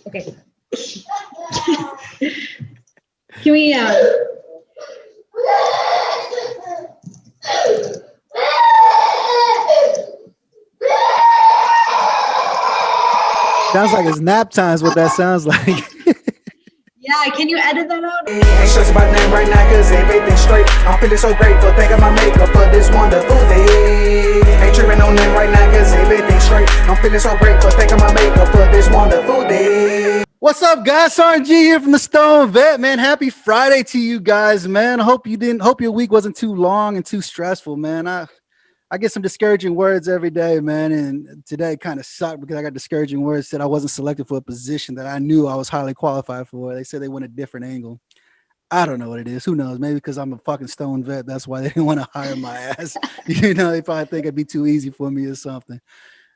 Okay. Can we? Sounds like it's nap time is what that sounds like. Yeah, can you edit that out? Ain't stressed about nothing right now cause everything's straight. I'm feeling so grateful, thinking my makeup for this wonderful day. Ain't tripping on nothing right now cause everything's straight. I'm feeling so grateful, thinking my makeup for this wonderful day. What's up, guys? RNG here from the Stone Vet, man. Happy Friday to you guys, man. Hope your week wasn't too long and too stressful, man. I get some discouraging words every day, man, and today kind of sucked because I got discouraging words that I wasn't selected for a position that I knew I was highly qualified for. They said they went a different angle. I don't know what it is. Who knows? Maybe because I'm a fucking Stone Vet. That's why they didn't want to hire my ass. They probably think it'd be too easy for me or something.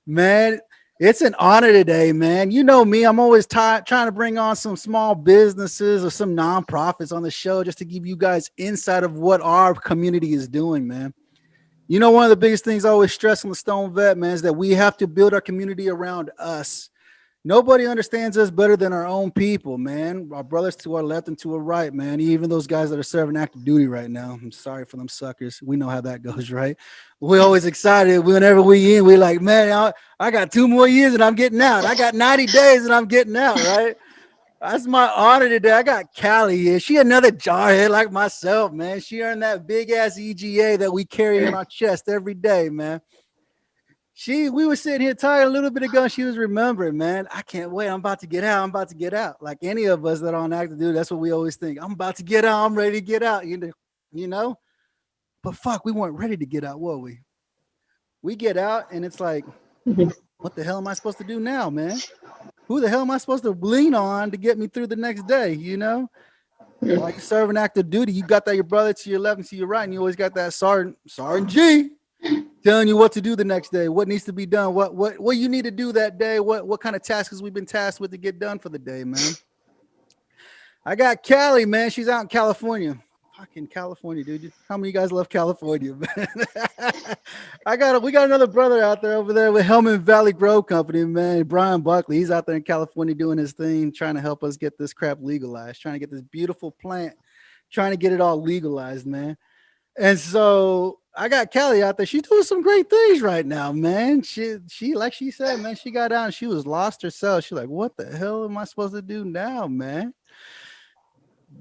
Man, it's an honor today, man. You know me. I'm always trying to bring on some small businesses or some nonprofits on the show just to give you guys insight of what our community is doing, man. You know, one of the biggest things I always stress on the Stone Vet, man, is that we have to build our community around us. Nobody understands us better than our own people, man. Our brothers to our left and to our right, man. Even those guys that are serving active duty right now. I'm sorry for them suckers. We know how that goes, right? We're always excited whenever we in. We're like, man, I got 2 more years and I'm getting out. I got 90 days and I'm getting out, right? That's my honor today. I got Kalli here. She another jarhead like myself, man. She earned that big ass EGA that we carry in our chest every day, man. We were sitting here talking a little bit ago, and she was remembering, man. I can't wait. I'm about to get out. I'm about to get out. Like any of us that are on active duty, that's what we always think. I'm about to get out. I'm ready to get out. You know. But fuck, we weren't ready to get out, were we? We get out, and it's like, what the hell am I supposed to do now, man? Who the hell am I supposed to lean on to get me through the next day, you know? While you're serving active duty, you got that your brother to your left and to your right, and you always got that Sergeant G telling you what to do the next day, what needs to be done, what you need to do that day, what kind of tasks we've been tasked with to get done for the day, man. I got Kalli, man. She's out in California. Fucking California, dude. How many of you guys love California, man? We got another brother out there over there with Hellman Valley Grow Company, man. Brian Buckley. He's out there in California doing his thing, trying to help us get this crap legalized, trying to get this beautiful plant, trying to get it all legalized, man. And so I got Kalli out there. She's doing some great things right now, man. She like she said, man, she got out and she was lost herself. She's like, what the hell am I supposed to do now, man?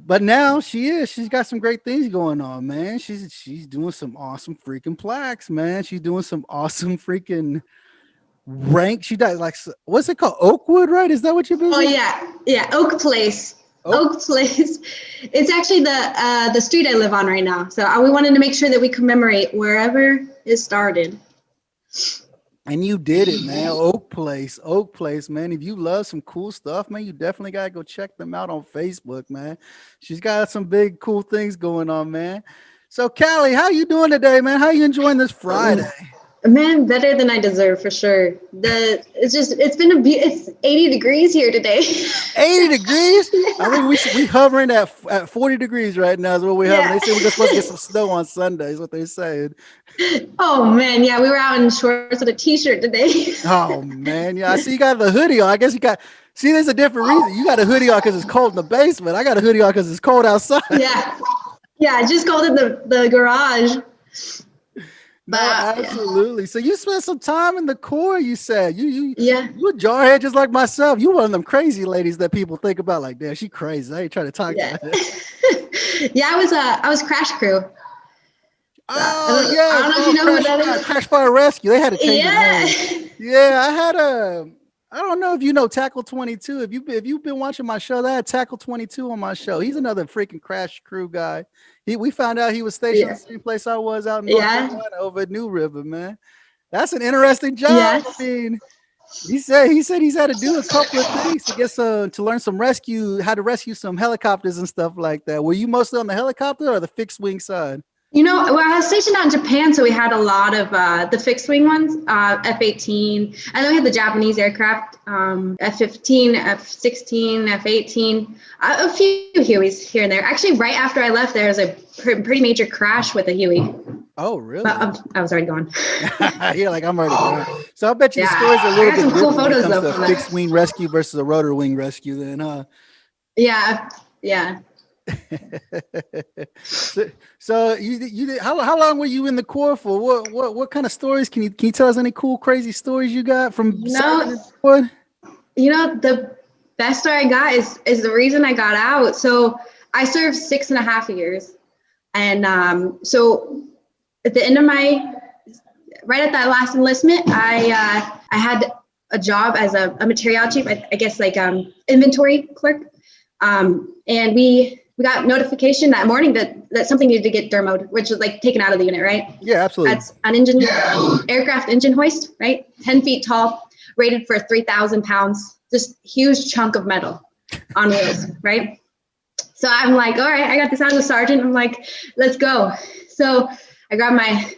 But now she's got some great things going on, man. She's doing some awesome freaking plaques, man. She's doing some awesome freaking rank. She does like, what's it called? Oakwood, right? Is that what you're doing? Oh yeah, Oak Place. Oak Place. It's actually the street I live on right now. So we wanted to make sure that we commemorate wherever it started. And you did it, man. Oak Place, man. If you love some cool stuff, man, you definitely got to go check them out on Facebook, man. She's got some big, cool things going on, man. So, Kalli, how you doing today, man? How you enjoying this Friday? Man, better than I deserve for sure. It's 80 degrees here today. 80 degrees? I think we hovering at 40 degrees right now is what we're having. They say we're supposed to get some snow on Sunday is what they're saying. Oh man, yeah, we were out in shorts with a t-shirt today. Oh man, yeah. I see you got the hoodie on. I guess there's a different reason. You got a hoodie on because it's cold in the basement. I got a hoodie on because it's cold outside. Yeah, I just called it the garage. No, absolutely. Yeah. So you spent some time in the Corps, you said. You a jarhead just like myself. You one of them crazy ladies that people think about like, damn, she crazy. I ain't trying to talk to her. Yeah, I was crash crew. Oh, yeah. I don't know if you know what that is. Crash Fire Rescue. They had to change the name. Yeah, I don't know if you know Tackle 22. If you've been watching my show, I had Tackle 22 on my show. He's another freaking crash crew guy. We found out he was stationed in the same place I was out in North Carolina over at New River, man. That's an interesting job. Yes. I mean, he said he's had to do a couple of things to learn how to rescue some helicopters and stuff like that. Were you mostly on the helicopter or the fixed wing side? You know, I was stationed out in Japan, so we had a lot of the fixed wing ones, F-18, and then we had the Japanese aircraft, F-15, F-16, F-18, a few Hueys here and there. Actually, right after I left, there was a pretty major crash with a Huey. Oh, really? But I was already gone. You're like, I'm already gone. So I bet you the Yeah, stories are a I little got bit some cool different when it photos comes though to a from that. fixed wing rescue versus a rotor wing rescue then, huh? Yeah, yeah. So you did, how long were you in the Corps for? What kind of stories can you tell us any cool crazy stories you got from You serving in know, the Corps? the best story I got is the reason I got out. So I served 6.5 years, and so at the end of right at that last enlistment, I had a job as a material chief, I guess like inventory clerk, and we got notification that morning that something needed to get dermoed, which was like taken out of the unit, right? Yeah, absolutely. That's an aircraft engine hoist, right? 10 feet tall, rated for 3,000 pounds, just huge chunk of metal on wheels, right? So I'm like, all right, I got this out of the sergeant. I'm like, let's go. So I grabbed my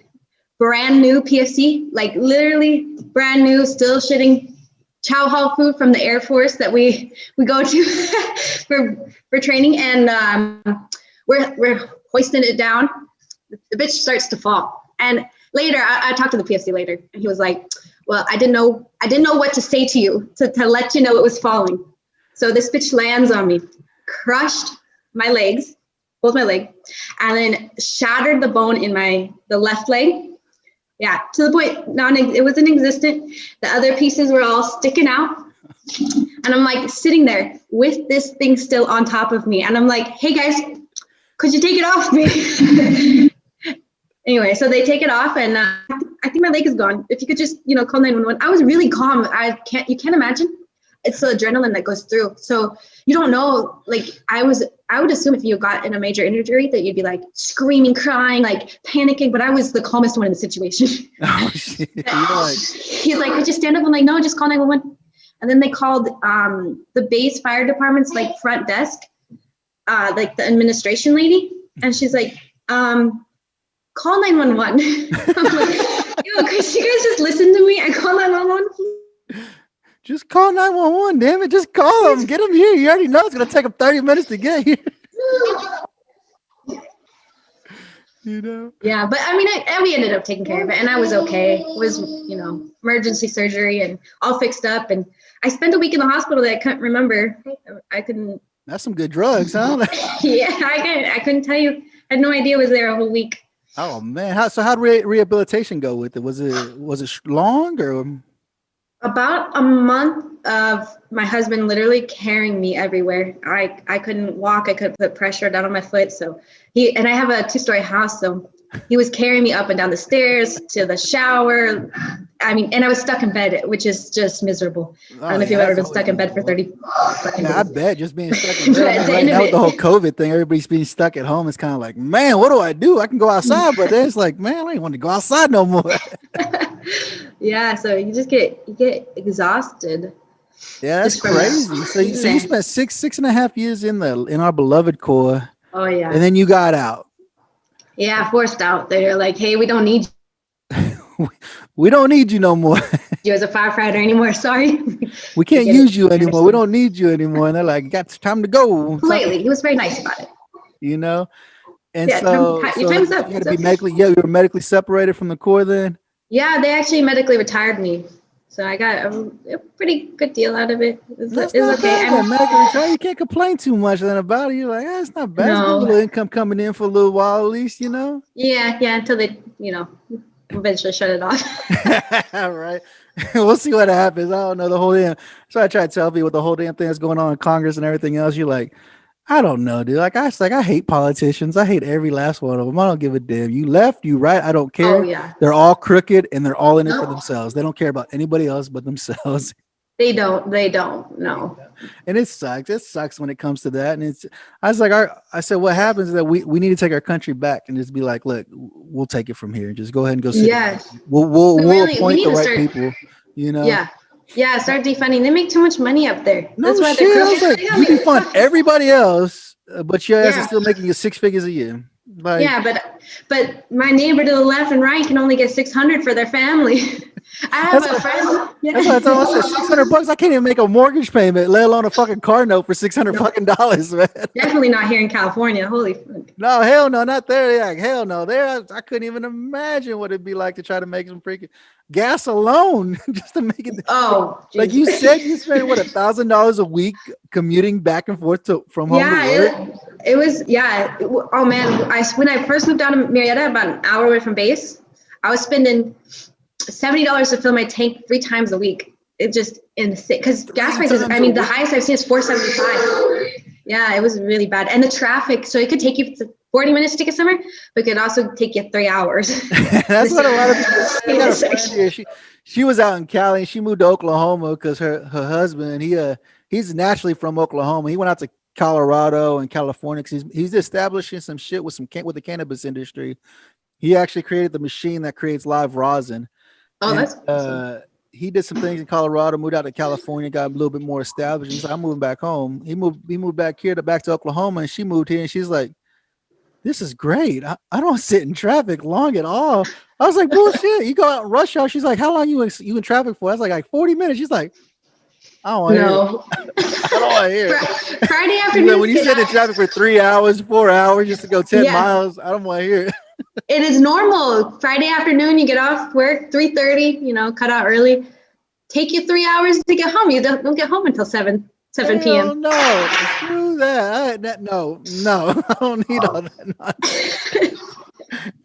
brand new PFC, like literally brand new, still shitting chow hall food from the Air Force that we go to for training, and we're hoisting it down. The bitch starts to fall, and later I talked to the PFC later, and he was like, "Well, I didn't know what to say to you to let you know it was falling." So this bitch lands on me, crushed my legs, both my legs, and then shattered the bone in the left leg. Yeah, to the point it was inexistent. The other pieces were all sticking out. And I'm like sitting there with this thing still on top of me. And I'm like, hey guys, could you take it off me? Anyway, so they take it off, and I think my leg is gone. If you could just, call 911. I was really calm. You can't imagine. It's the adrenaline that goes through. So you don't know, like I would assume if you got in a major injury that you'd be like screaming, crying, like panicking, but I was the calmest one in the situation. Oh shit. He's like, could you stand up? I'm like, no, just call 911. And then they called the base fire department's like front desk, like the administration lady. And she's like, call 911. I'm like, yo, could you guys just listen to me? I call 911. Just call 911, damn it. Just call them. Get them here. You already know it's going to take them 30 minutes to get here. Yeah, but I mean, we ended up taking care of it, and I was okay. It was, emergency surgery and all fixed up. And I spent a week in the hospital that I couldn't remember. I couldn't. That's some good drugs, huh? Yeah, I couldn't tell you. I had no idea I was there a whole week. Oh man, how'd rehabilitation go with it? Was it long or? About a month of my husband literally carrying me everywhere. I couldn't walk. I couldn't put pressure down on my foot. So I have a 2-story house. So he was carrying me up and down the stairs to the shower. I mean, and I was stuck in bed, which is just miserable. I don't know if you've ever been stuck in bed for 30 fucking I bet just being stuck in bed. Right now with the whole COVID thing, everybody's being stuck at home. It's kind of like, man, what do I do? I can go outside, but then it's like, man, I don't want to go outside no more. Yeah, so you get exhausted. Yeah, that's crazy. So you spent 6.5 years in our beloved Corps. Oh yeah. And then you got out. Yeah, forced out. They're like, hey, we don't need you. We don't need you no more. You as a firefighter anymore. Sorry. We can't use you anymore. We don't need you anymore. And they're like, got time to go. Politely. He was very nice about it. And yeah, so you had to be you were medically separated from the Corps then? Yeah, they actually medically retired me. So I got a pretty good deal out of it. It's okay. Medically retired, you can't complain too much then about it. You're like, it's not bad. No. It's a little income coming in for a little while at least, Yeah, until they, eventually shut it off. All right. We'll see what happens. I don't know the whole damn. So I try to tell people the whole damn thing that's going on in Congress and everything else. You're like, I don't know, dude. I hate politicians. I hate every last one of them. I don't give a damn. You left, you right. I don't care. Oh, yeah. They're all crooked and they're all in it for themselves. They don't care about anybody else but themselves. They don't. No. And it sucks. It sucks when it comes to that. And I said, what happens is that we need to take our country back and just be like, look, we'll take it from here. Just go ahead and go sit. Yes. We'll appoint the right people. Yeah. Yeah, start defunding. They make too much money up there. That's why they're you can fund everybody else, but your ass is still making you 6 figures a year. But my neighbor to the left and right can only get 600 for their family. I have a friend. Yeah. That's what I told him. I said $600. I can't even make a mortgage payment, let alone a fucking car note for $600 fucking dollars, man. Definitely not here in California. Holy fuck. No, hell no, not there. Like, hell no. There, I couldn't even imagine what it'd be like to try to make some freaking gas alone just to make it. Oh, like you said, you spend what, $1,000 a week commuting back and forth from home to work. It was, yeah. Oh man, when I first moved down to Marietta, about an hour away from base, I was spending $70 to fill my tank 3 times a week. It just insane because gas prices. I mean, the highest I've seen is $4.75. Yeah, it was really bad, and the traffic. So it could take you 40 minutes to take a summer, but it could also take you 3 hours. That's what a lot of people. Got a friend here. She was out in Cali, and she moved to Oklahoma because her husband, he's naturally from Oklahoma. He went out to Colorado and California because he's establishing some shit with the cannabis industry. He actually created the machine that creates live rosin. Oh, that's awesome. He did some things in Colorado, moved out to California, got a little bit more established. He's like, I'm moving back home. He moved back here back to Oklahoma, and she moved here, and she's like, this is great. I don't sit in traffic long at all. I was like, bullshit. You go out and rush hour. She's like, how long you in traffic for? I was like 40 minutes. She's like, I don't want to hear it. I don't want to hear it. Friday afternoon. When you sit in traffic for 3 hours, 4 hours just to go 10 miles, I don't want to hear it. It is normal. Friday afternoon, you get off work 3:30. Cut out early. Take you 3 hours to get home. You don't get home until 7 p.m. No, screw that. No, I don't need all that nonsense.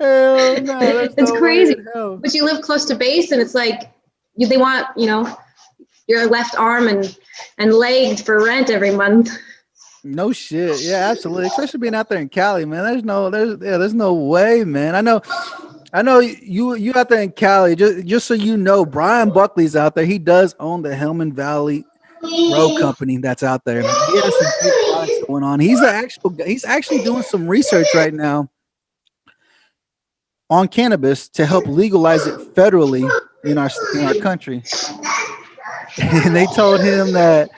Hell no, it's crazy. But you live close to base, and it's like they want your left arm and leg for rent every month. No shit. Yeah, absolutely. Especially being out there in Cali, man. There's no way, man. I know you out there in Cali. Just so you know, Brian Buckley's out there. He does own the Hellman Valley Road Company that's out there. He has some big products going on. He's actually doing some research right now on cannabis to help legalize it federally in our country. And they told him that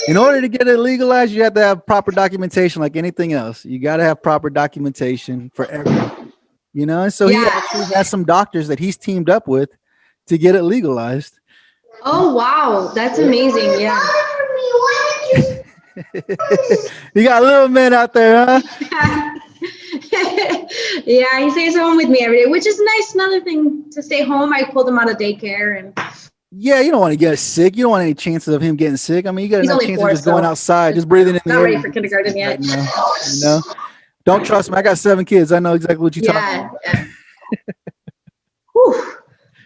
in order to get it legalized, you have to have proper documentation like anything else. You got to have proper documentation for everything, And so he actually has some doctors that he's teamed up with to get it legalized. Oh, wow. That's amazing. Yeah. You got little men out there, huh? Yeah, he stays home with me every day, which is nice. Another thing to stay home. I pulled him out of daycare and. Yeah, you don't want to get sick. You don't want any chances of him getting sick. I mean, you got enough chances of just going outside, just breathing in the air. Not ready for kindergarten yet. Don't trust me. I got 7 kids. I know exactly what you're talking about. Yeah. Whew.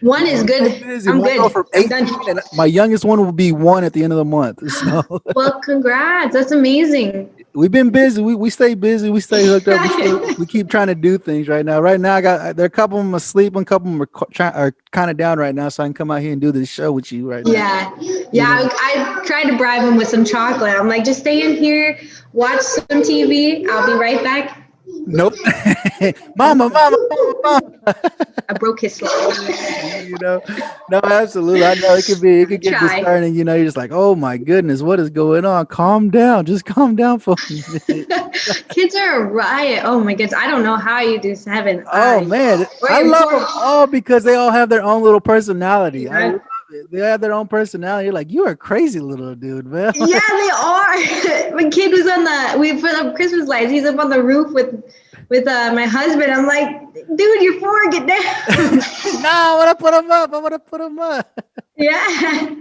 One is good. I'm good. I'm done. And my youngest one will be 1 at the end of the month. So. Well, congrats. That's amazing. We've been busy. We stay busy. We stay hooked up. We keep trying to do things right now. Right now, there are a couple of them asleep, and a couple of them are kind of down right now, so I can come out here and do this show with you right now. Yeah. I tried to bribe him with some chocolate. I'm like, just stay in here, watch some TV. I'll be right back. Nope. Mama. I broke his slide. No, absolutely. I know it could get discerning. You're just like, oh my goodness, what is going on? Calm down. Just calm down for me. Kids are a riot. Oh my goodness. I don't know how you do 7. Oh man. I love them all because they all have their own little personality. I love it. They have their own personality. You're like, you are a crazy little dude, man. Yeah, they are. My kid was we put up Christmas lights. He's up on the roof with my husband. I'm like, dude, you're 4, get down. No, I want to put him up. Yeah.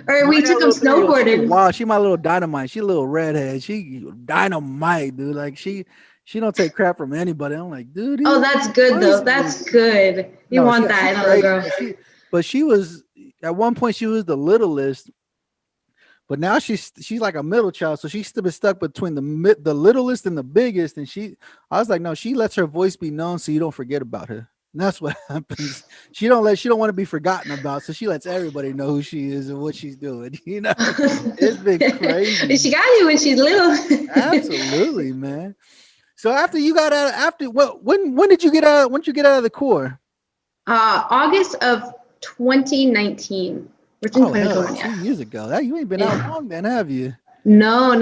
Or we took him snowboarding. Wow, she my little dynamite. She a little redhead. She dynamite, dude. Like she don't take crap from anybody. I'm like, dude. Oh, that's good though. That's good. You want that, another girl. But she was at one point she was the littlest, but now she's like a middle child, so she's still been stuck between the littlest and the biggest. And I was like, no, she lets her voice be known so you don't forget about her. And that's what happens. She don't want to be forgotten about, so she lets everybody know who she is and what she's doing. It's been crazy. She got you when she's little. Absolutely, man. So when did you get out? When did you get out of the Corps? August of 2019. We're in 2020. 2 years ago. You ain't been out long then, have you? No.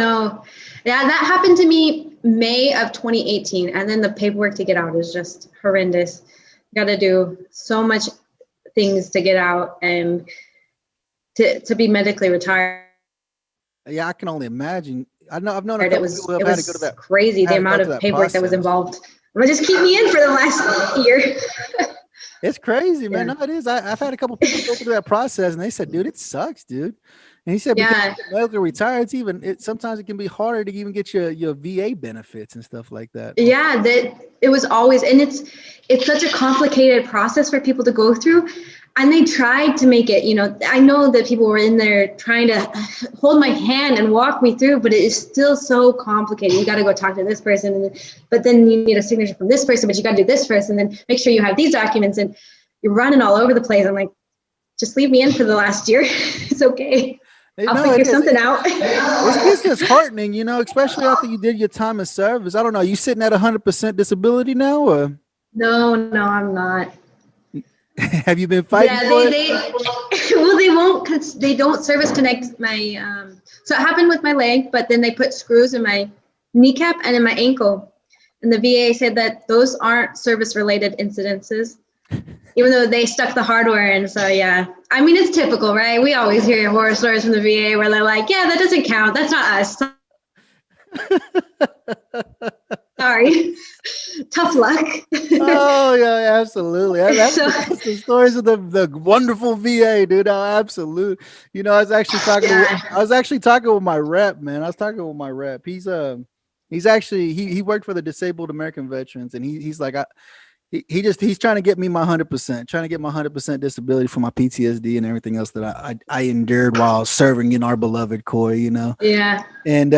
Yeah, that happened to me May of 2018, and then the paperwork to get out is just horrendous. Got to do so much things to get out and to be medically retired. Yeah, I can only imagine. I've known a It couple was people who have had to go to that. crazy, the amount of paperwork that was involved. But just keep me in for the last year. It's crazy, man. Yeah. No, it is. I've had a couple people go through that process, and they said, "Dude, it sucks, dude." And he said, "Because you're medically retired, sometimes it can be harder to even get your VA benefits and stuff like that." Yeah, that it was always, and it's such a complicated process for people to go through. And they tried to make it, I know that people were in there trying to hold my hand and walk me through, but it is still so complicated. You got to go talk to this person, but then you need a signature from this person, but you got to do this first, and then make sure you have these documents, and you're running all over the place. I'm like, just leave me in for the last year. It's okay. I'll figure something out. It's disheartening, especially after you did your time of service. I don't know. You sitting at 100% disability now, or? No, I'm not. Have you been fighting? Yeah, well, they won't, because they don't service connect my. So it happened with my leg, but then they put screws in my kneecap and in my ankle, and the VA said that those aren't service-related incidences, even though they stuck the hardware in. So yeah, I mean, it's typical, right? We always hear horror stories from the VA where they're like, "Yeah, that doesn't count. That's not us." Sorry. Tough luck. Oh yeah, absolutely. That's the stories of the wonderful VA, dude. Oh, absolutely. I was actually talking with my rep, man. I was talking with my rep. He's actually he worked for the Disabled American Veterans, and he's like he's trying to get me my 100%, trying to get my 100% disability for my PTSD and everything else that I endured while serving in our beloved Corps, Yeah. And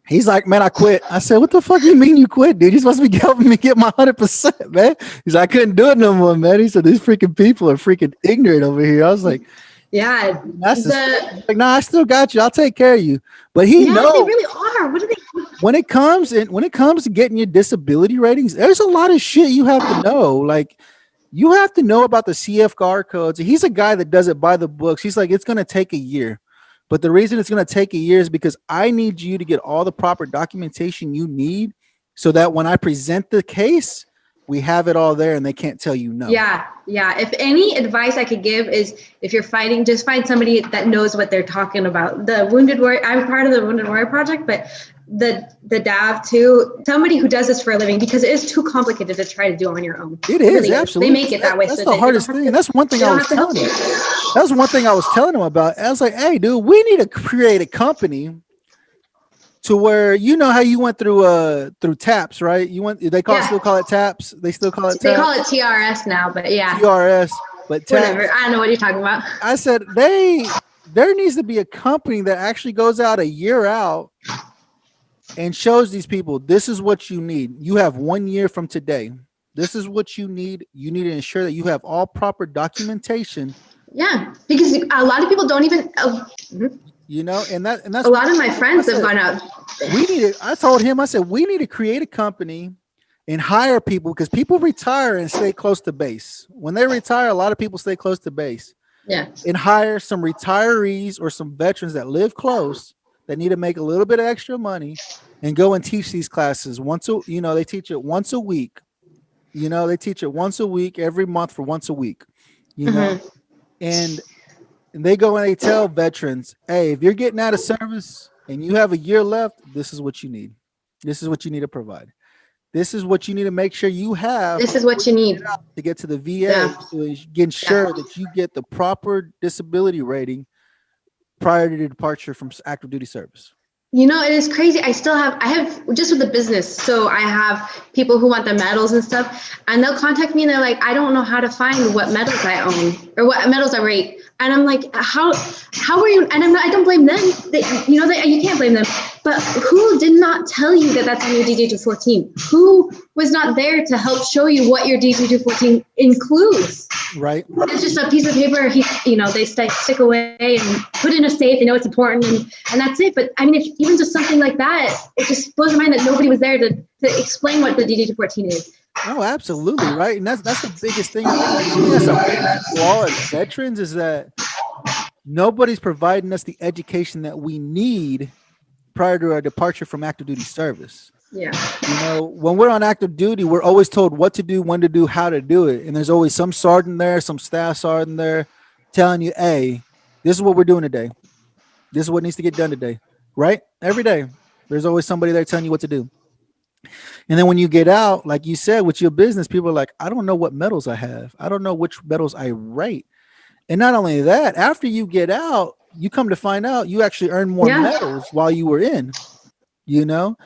he's like, "Man, I quit." I said, "What the fuck you mean you quit, dude? You're supposed to be helping me get my 100%, man." He's like, "I couldn't do it no more, man." He said, "These freaking people are freaking ignorant over here." I was like, "Yeah, like, nah, I still got you. I'll take care of you." But he knows they really are. What do they? When it comes to getting your disability ratings, there's a lot of shit you have to know. Like, you have to know about the CFR codes. He's a guy that does it by the books. He's like, it's going to take a year. But the reason it's going to take a year is because I need you to get all the proper documentation you need so that when I present the case, we have it all there and they can't tell you no. Yeah. If any advice I could give is, if you're fighting, just find somebody that knows what they're talking about. The Wounded Warrior, I'm part of the Wounded Warrior Project, but the DAV too, somebody who does this for a living, because it is too complicated to try to do on your own. It is, really absolutely. They make it that way. That's the hardest thing. That's one thing I was telling him. That was one thing I was telling him about. I was like, "Hey, dude, we need to create a company to where, how you went through TAPS, right? Still call it TAPS. They still call it TAPS. They call it TRS now, but yeah. TRS, but TAPS. Whatever. I don't know what you're talking about. I said there needs to be a company that actually goes out a year out and shows these people, this is what you need. You have 1 year from today. This is what you need. You need to ensure that you have all proper documentation." Yeah, because a lot of people don't even. And that's a lot of my friends have gone out. I told him, I said, we need to create a company and hire people, because people retire and stay close to base. When they retire, a lot of people stay close to base. Yeah. And hire some retirees or some veterans that live close that need to make a little bit of extra money and go and teach these classes they teach it once a week. They teach it once a week, every month for once a week, and they go and they tell veterans, "Hey, if you're getting out of service and you have a year left, this is what you need. This is what you need to provide. This is what you need to make sure you have. This is what you need to get to the VA to ensure that you get the proper disability rating prior to the departure from active duty service." It is crazy. I have just with the business. So I have people who want the medals and stuff, and they'll contact me and they're like, "I don't know how to find what medals I own or what medals I rate." And I'm like, how are you? And I don't blame them. You can't blame them. But who did not tell you that that's on your DD-214? Who was not there to help show you what your DD-214 includes? Right. It's just a piece of paper. They stick away and put in a safe. They know it's important, and that's it. But I mean, if even just something like that, it just blows my mind that nobody was there to explain what the DD-214 is. Oh, absolutely, right. And that's the biggest thing. I think that's a big flaw as veterans, is that nobody's providing us the education that we need prior to our departure from active duty service. Yeah. You know, when we're on active duty, we're always told what to do, when to do, how to do it. And there's always some sergeant there, some staff sergeant there telling you, hey, this is what we're doing today. This is what needs to get done today. Right? Every day. There's always somebody there telling you what to do. And then when you get out, like you said, with your business, people are like, I don't know what medals I have. I don't know which medals I rate. And not only that, after you get out, you come to find out you actually earn more Yeah. medals while you were in, you know,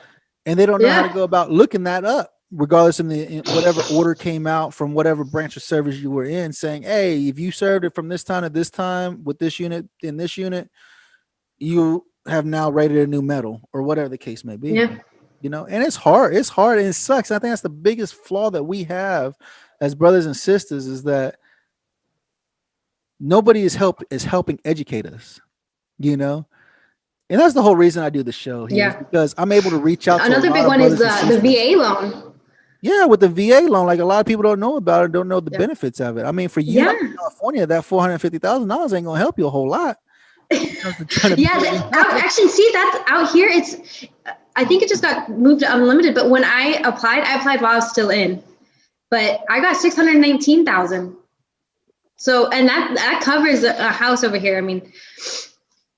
and they don't know how to Yeah. go about looking that up, regardless of in whatever order came out from whatever branch of service you were in, saying, hey, if you served it from this time to this time with this unit in this unit, you have now rated a new medal or whatever the case may be. Yeah. You know, and it's hard. It's hard and it sucks. I think that's the biggest flaw that we have as brothers and sisters is that nobody is helping educate us, you know? And that's the whole reason I do the show here is Yeah. because I'm able to reach out to a Another lot big of one is brothers and the sisters. VA loan. Yeah, with the VA loan, like a lot of people don't know about it, don't know the Yeah. benefits of it. I mean, for you out Yeah. in California, that $450,000 ain't gonna help you a whole lot. Yeah, actually, see, that's out here. It's, I think it just got moved to unlimited. But when I applied while I was still in, but I got 619,000. So, and that covers a house over here. I mean,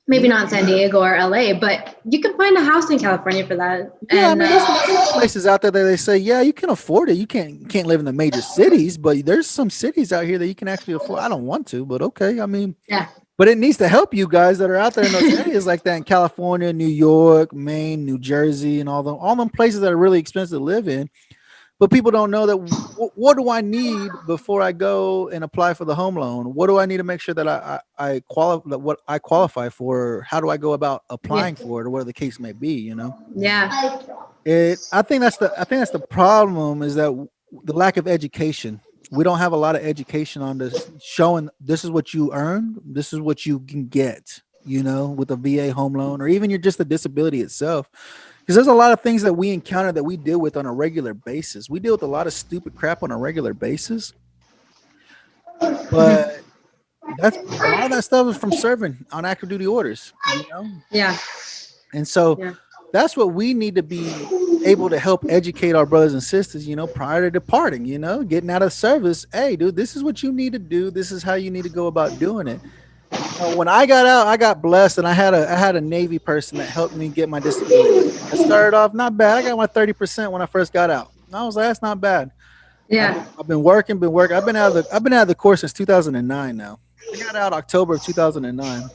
maybe not in San Diego or LA, but you can find a house in California for that. Yeah, And I mean, there's places out there that they say, yeah, you can afford it. You can't live in the major cities, but there's some cities out here that you can actually afford. I don't want to, but okay. I mean, yeah, but it needs to help you guys that are out there in those areas like that in California, New York, Maine, New Jersey, and all them places that are really expensive to live in. But people don't know that what do I need before I go and apply for the home loan? What do I need to make sure that I qualify what I qualify for? How do I go about applying for it or whatever the case may be, you know? yeah, I think that's the problem is that the lack of education. We don't have a lot of education on this showing this is what you earn, this is what you can get, you know, with a VA home loan or even just the disability itself. Because there's a lot of things that we encounter that we deal with on a regular basis. We deal with a lot of stupid crap on a regular basis. But that's a lot of that stuff is from serving on active duty orders, you know? yeah, And so yeah, that's what we need to be able to help educate our brothers and sisters, you know, prior to departing, you know, getting out of service. Hey, dude, this is what you need to do. This is how you need to go about doing it. When I got out, I got blessed, and I had a Navy person that helped me get my disability. I started off not bad. I got my 30% when I first got out. And I was like, that's not bad. yeah, I've been working. I've been out of the course since 2009 now. I got out October of 2009.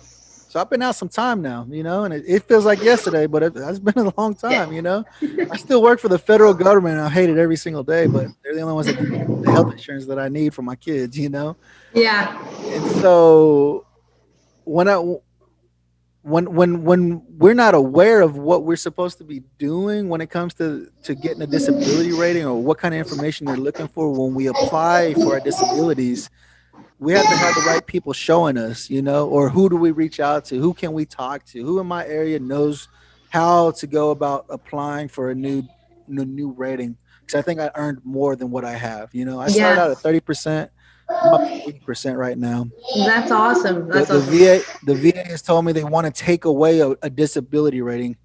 So I've been out some time now, you know, and it feels like yesterday, but it's been a long time, you know. I still work for the federal government, and I hate it every single day, but they're the only ones that give me the health insurance that I need for my kids, you know. yeah, And so when we're not aware of what we're supposed to be doing when it comes to getting a disability rating or what kind of information they're looking for when we apply for our disabilities, we have to have the right people showing us, you know, or who do we reach out to? Who can we talk to? Who in my area knows how to go about applying for a new rating? Because I think I earned more than what I have. You know, I started yeah. out at 30%. I'm up to 80% right now. That's awesome. The, That's the awesome. VA has told me they want to take away a disability rating.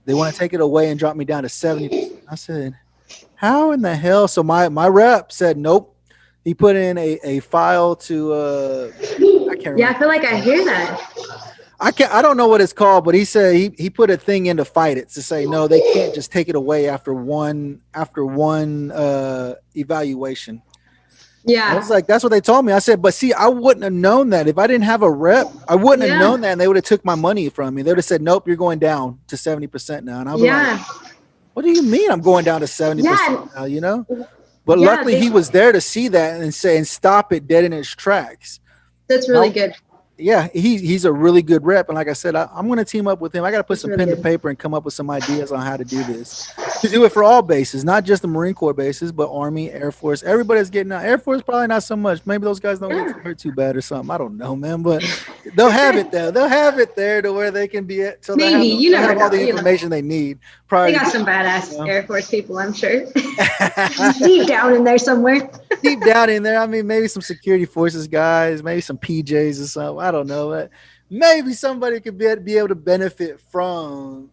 They want to take it away and drop me down to 70%. I said, how in the hell? So my rep said, nope. He put in a file to I can't remember. Yeah, I feel like I hear that. I don't know what it's called, but he said he put a thing in to fight it to say no, they can't just take it away after one evaluation. Yeah. I was like, that's what they told me. I said, but see, I wouldn't have known that if I didn't have a rep. I wouldn't have known that, and they would have took my money from me. They would have said, nope, you're going down to 70% now. And I was like, what do you mean I'm going down to 70% now? You know. But luckily, he was there to see that and say and stop it dead in its tracks. That's really good. Yeah, he's a really good rep, and like I said, I'm going to team up with him. I got to put some pen to paper and come up with some ideas on how to do this. To do it for all bases, not just the Marine Corps bases, but Army, Air Force. Everybody's getting out. Air Force probably not so much. Maybe those guys don't get hurt too bad or something. I don't know, man. But they'll have it there. They'll have it there to where they can be at. So maybe you never have all the information they need. They got some badass Air Force people, I'm sure. Deep down in there somewhere. Deep down in there, I mean, maybe some security forces guys, maybe some PJs or something. I don't know. But maybe somebody could be able to benefit from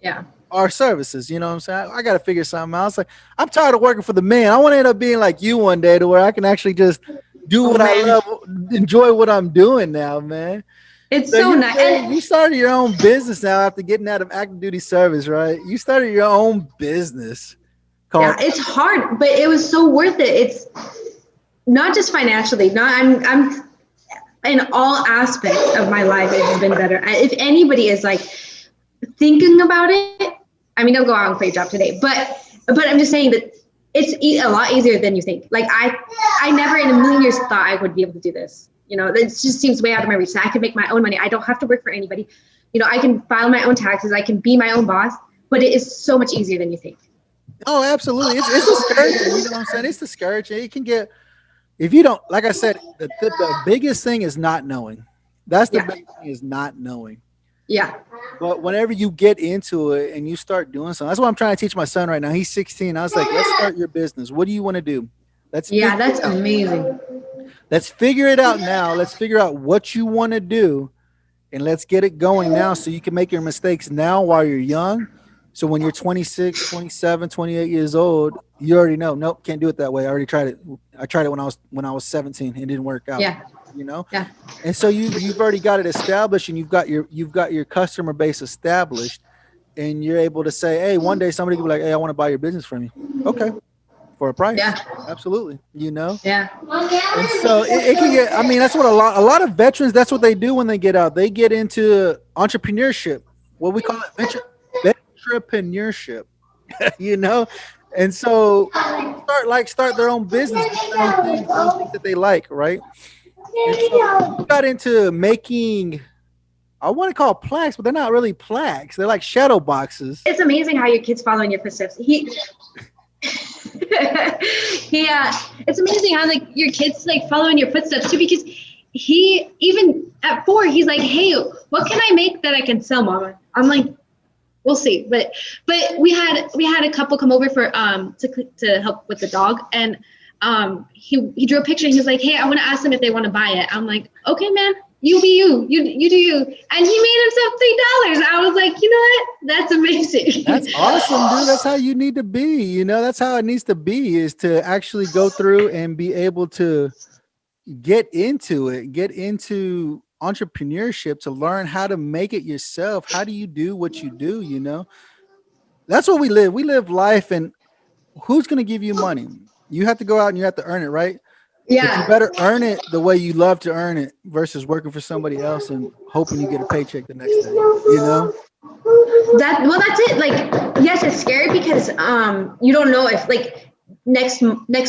our services. You know what I'm saying? I got to figure something out. It's like, I'm tired of working for the man. I want to end up being like you one day to where I can actually just do what I love, enjoy what I'm doing now, man. It's so nice. And You started your own business now after getting out of active duty service, right? You started your own business. Yeah, it's hard, but it was so worth it. It's not just financially. I'm in all aspects of my life. It has been better. If anybody is like thinking about it, I mean, don't go out and create a job today, but I'm just saying that it's a lot easier than you think. Like I never in a million years thought I would be able to do this. You know, it just seems way out of my reach. I can make my own money. I don't have to work for anybody. You know, I can file my own taxes. I can be my own boss, but it is so much easier than you think. Oh, absolutely. It's discouraging. You know what I'm saying? It's discouraging. It can get, if you don't, like I said, the biggest thing is not knowing. That's the biggest thing, is not knowing. Yeah. But whenever you get into it and you start doing something, that's what I'm trying to teach my son right now. He's 16. I was like, let's start your business. What do you want to do? That's amazing. Let's figure it out now. Let's figure out what you want to do, and let's get it going now so you can make your mistakes now while you're young. So when you're 26, 27, 28 years old, you already know, nope, can't do it that way. I already tried it. I tried it when I was 17. It didn't work out. Yeah. You know? Yeah. And so you've already got it established, and you've got your customer base established, and you're able to say, hey, one day somebody could be like, hey, I want to buy your business from you. Okay. For a price. Yeah. Absolutely. You know? Yeah. And so it can get, I mean, that's what a lot of veterans, that's what they do when they get out. They get into entrepreneurship, what we call it, entrepreneurship, you know? And so start their own business, their own things that they like, right? And so we got into making, I want to call it plaques, but they're not really plaques. They're like shadow boxes. It's amazing how your kids follow in your footsteps. It's amazing how like your kids like follow in your footsteps too, because he, even at 4, he's like, hey, what can I make that I can sell, Mama? I'm like, we'll see. But we had a couple come over for to help with the dog, and he drew a picture, and he was like, hey, I want to ask them if they want to buy it. I'm like, okay, man, you be you do you. And he made himself $3. I was like, you know what? That's amazing. That's awesome, dude. That's how you need to be. You know, that's how it needs to be, is to actually go through and be able to get into entrepreneurship, to learn how to make it yourself. How do you do what you do? You know, that's what we live. We live life, and who's going to give you money? You have to go out and you have to earn it, right? Yeah. But you better earn it the way you love to earn it versus working for somebody else and hoping you get a paycheck the next day, you know? That's it. Like, yes, it's scary because you don't know if like next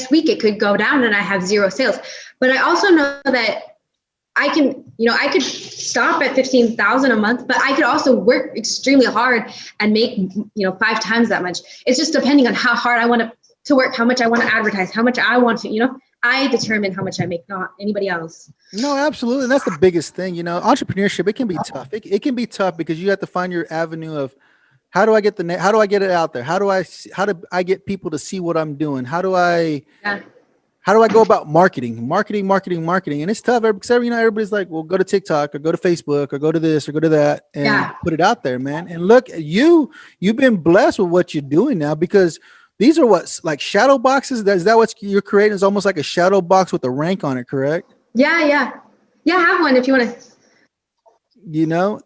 week it could go down and I have 0 sales. But I also know that I could stop at 15,000 a month, but I could also work extremely hard and make 5 times that much. It's just depending on how hard I want to work, how much I want to advertise, how much I want to, I determine how much I make, not anybody else. No, absolutely. And that's the biggest thing, entrepreneurship, it can be tough. It can be tough because you have to find your avenue of how do I get it out there? How do I get people to see what I'm doing? How do I go about marketing? And it's tough because everybody's like, well, go to TikTok or go to Facebook or go to this or go to that and put it out there, man. And look, you've been blessed with what you're doing now, because these are like shadow boxes. Is that what you're creating? Is almost like a shadow box with a rank on it, correct? Yeah. I have one if you want to.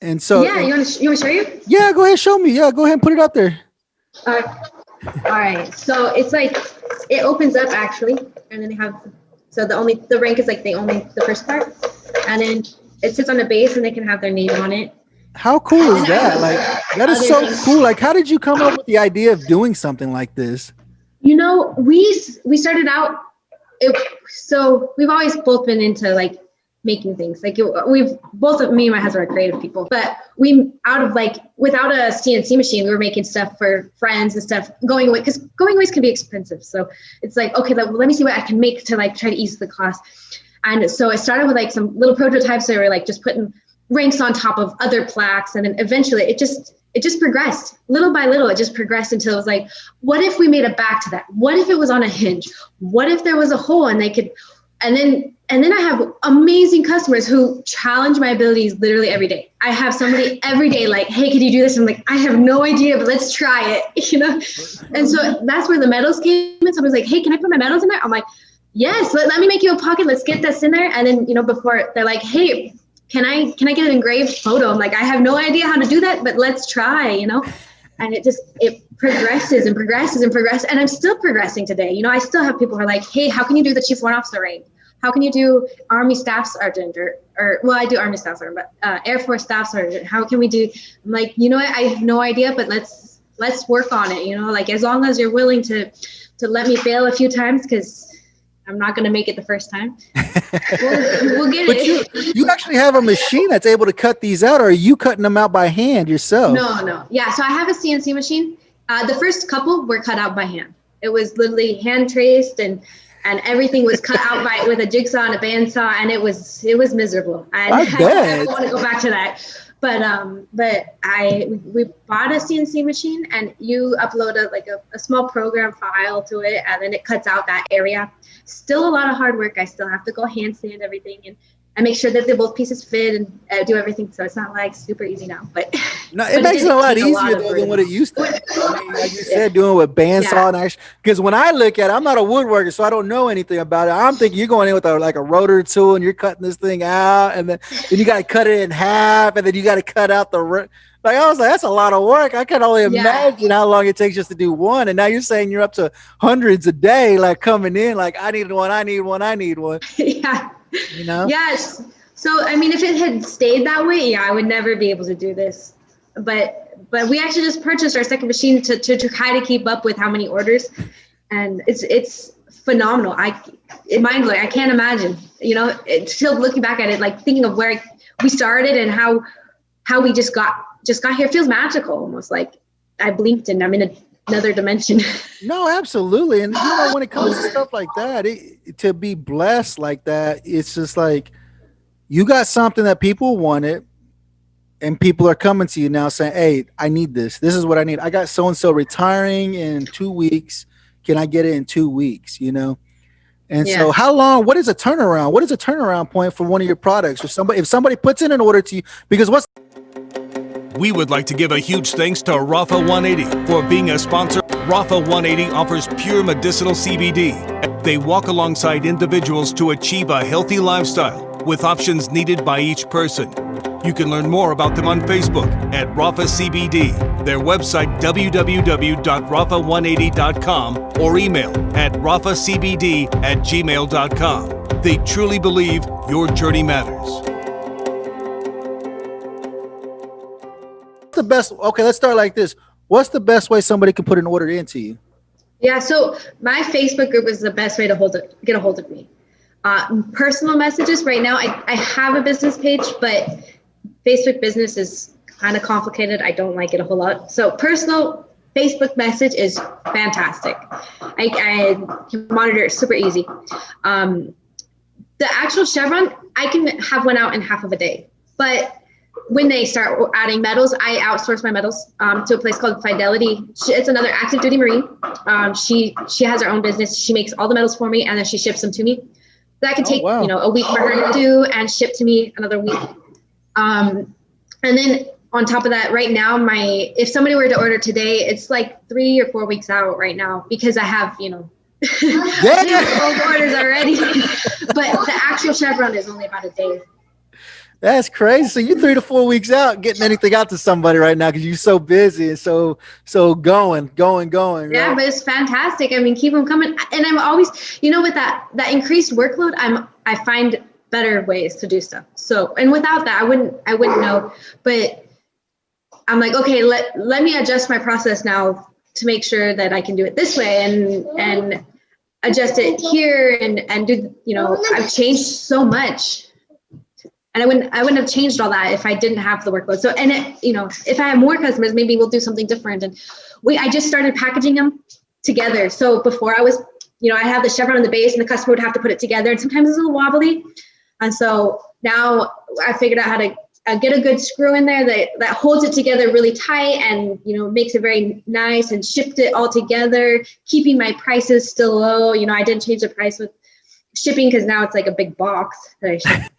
And so. Yeah, you want to show you? Yeah, go ahead, show me. Yeah, go ahead and put it out there. All right. So it's like it opens up actually, and then they have the rank is like the first part, and then it sits on a base, and they can have their name on it. How cool is that? Like, that is so cool. Like, how did you come up with the idea of doing something like this? We started out, so we've always both been into like making things. Like me and my husband are creative people, but without a CNC machine, we were making stuff for friends and stuff going away, because going aways can be expensive. So it's like, okay, let me see what I can make to like try to ease the cost. And so I started with like some little prototypes that were like just putting ranks on top of other plaques, and then eventually it just progressed little by little. It just progressed until it was like, what if we made a back to that? What if it was on a hinge? What if there was a hole and then And then I have amazing customers who challenge my abilities literally every day. I have somebody every day like, hey, could you do this? I'm like, I have no idea, but let's try it, you know? And so that's where the medals came in. Someone's like, hey, can I put my medals in there? I'm like, yes, let me make you a pocket. Let's get this in there. And then, you know, before they're like, hey, can I get an engraved photo? I'm like, I have no idea how to do that, but let's try, you know? And it progresses and progresses and progresses. And I'm still progressing today. You know, I still have people who are like, hey, how can you do the Chief Warrant Officer rank? How can you do Army Staff Sergeant or well, I do Army Staff Sergeant, but Air Force Staff Sergeant. How can we do? I'm like, you know what? I have no idea, but let's work on it. You know, like as long as you're willing to let me fail a few times, because I'm not going to make it the first time. We'll get it. But you actually have a machine that's able to cut these out, or are you cutting them out by hand yourself? No. Yeah, so I have a CNC machine. The first couple were cut out by hand. It was literally hand traced and everything was cut out with a jigsaw and a bandsaw, and it was miserable. I don't want to go back to that. But we bought a CNC machine, and you upload a small program file to it, and then it cuts out that area. Still a lot of hard work. I still have to go hand sand everything and make sure that both pieces fit and do everything. So it's not like super easy now, but no, it makes it a lot easier than what it used to. I mean, like you said, doing with bandsaw and action. Because when I look at it, I'm not a woodworker, so I don't know anything about it. I'm thinking you're going in with a rotor tool and you're cutting this thing out, and then you got to cut it in half, and then you got to cut out the. Like I was like, that's a lot of work. I can only imagine how long it takes just to do one. And now you're saying you're up to hundreds a day, like coming in, like I need one. Yeah. You know? Yes. So, I mean, if it had stayed that way, yeah, I would never be able to do this. But we actually just purchased our second machine to try to keep up with how many orders. And it's phenomenal. It's mind-blowing. I can't imagine, you know, still looking back at it, like thinking of where we started and how we just got here feels magical, almost like I blinked and I'm in another dimension. No, absolutely. And you know, when it comes to stuff like that, to be blessed like that, it's just like you got something that people wanted, and people are coming to you now saying, hey, I need this. This is what I need. I got so-and-so retiring in 2 weeks. Can I get it in 2 weeks? You know? And so how long, what is a turnaround? What is a turnaround point for one of your products? If somebody puts in an order to you, because we would like to give a huge thanks to Rafa 180 for being a sponsor. Rafa 180 offers pure medicinal CBD. They walk alongside individuals to achieve a healthy lifestyle with options needed by each person. You can learn more about them on Facebook at Rafa CBD, their website www.rafa180.com, or email at rafacbd@gmail.com. They truly believe your journey matters. the best? Okay, let's start like this. What's the best way somebody can put an order into you? Yeah, so my Facebook group is the best way to get a hold of me. Personal messages right now, I have a business page, but Facebook business is kind of complicated. I don't like it a whole lot. So personal Facebook message is fantastic. I can monitor it super easy. The actual chevron, I can have one out in half of a day. But when they start adding metals, I outsource my metals to a place called Fidelity. It's another active duty Marine. She has her own business. She makes all the metals for me, and then she ships them to me. That could take a week for her to do and ship to me another week. And then on top of that, right now, if somebody were to order today, it's like 3 or 4 weeks out right now because I have, old orders already. But the actual chevron is only about a day. That's crazy. So you're 3 to 4 weeks out getting anything out to somebody right now because you're so busy and so going. Right? Yeah, but it's fantastic. I mean, keep them coming. And I'm always, with that increased workload, I find better ways to do stuff. So, and without that, I wouldn't know. But I'm like, okay, let me adjust my process now to make sure that I can do it this way and adjust it here and do, I've changed so much. And I wouldn't have changed all that if I didn't have the workload. So, and if I have more customers, maybe we'll do something different. And I just started packaging them together. So before I was, I have the chevron on the base and the customer would have to put it together. And sometimes it's a little wobbly. And so now I figured out how to get a good screw in there that holds it together really tight and, makes it very nice, and shipped it all together, keeping my prices still low. I didn't change the price with shipping, because now it's like a big box that I ship.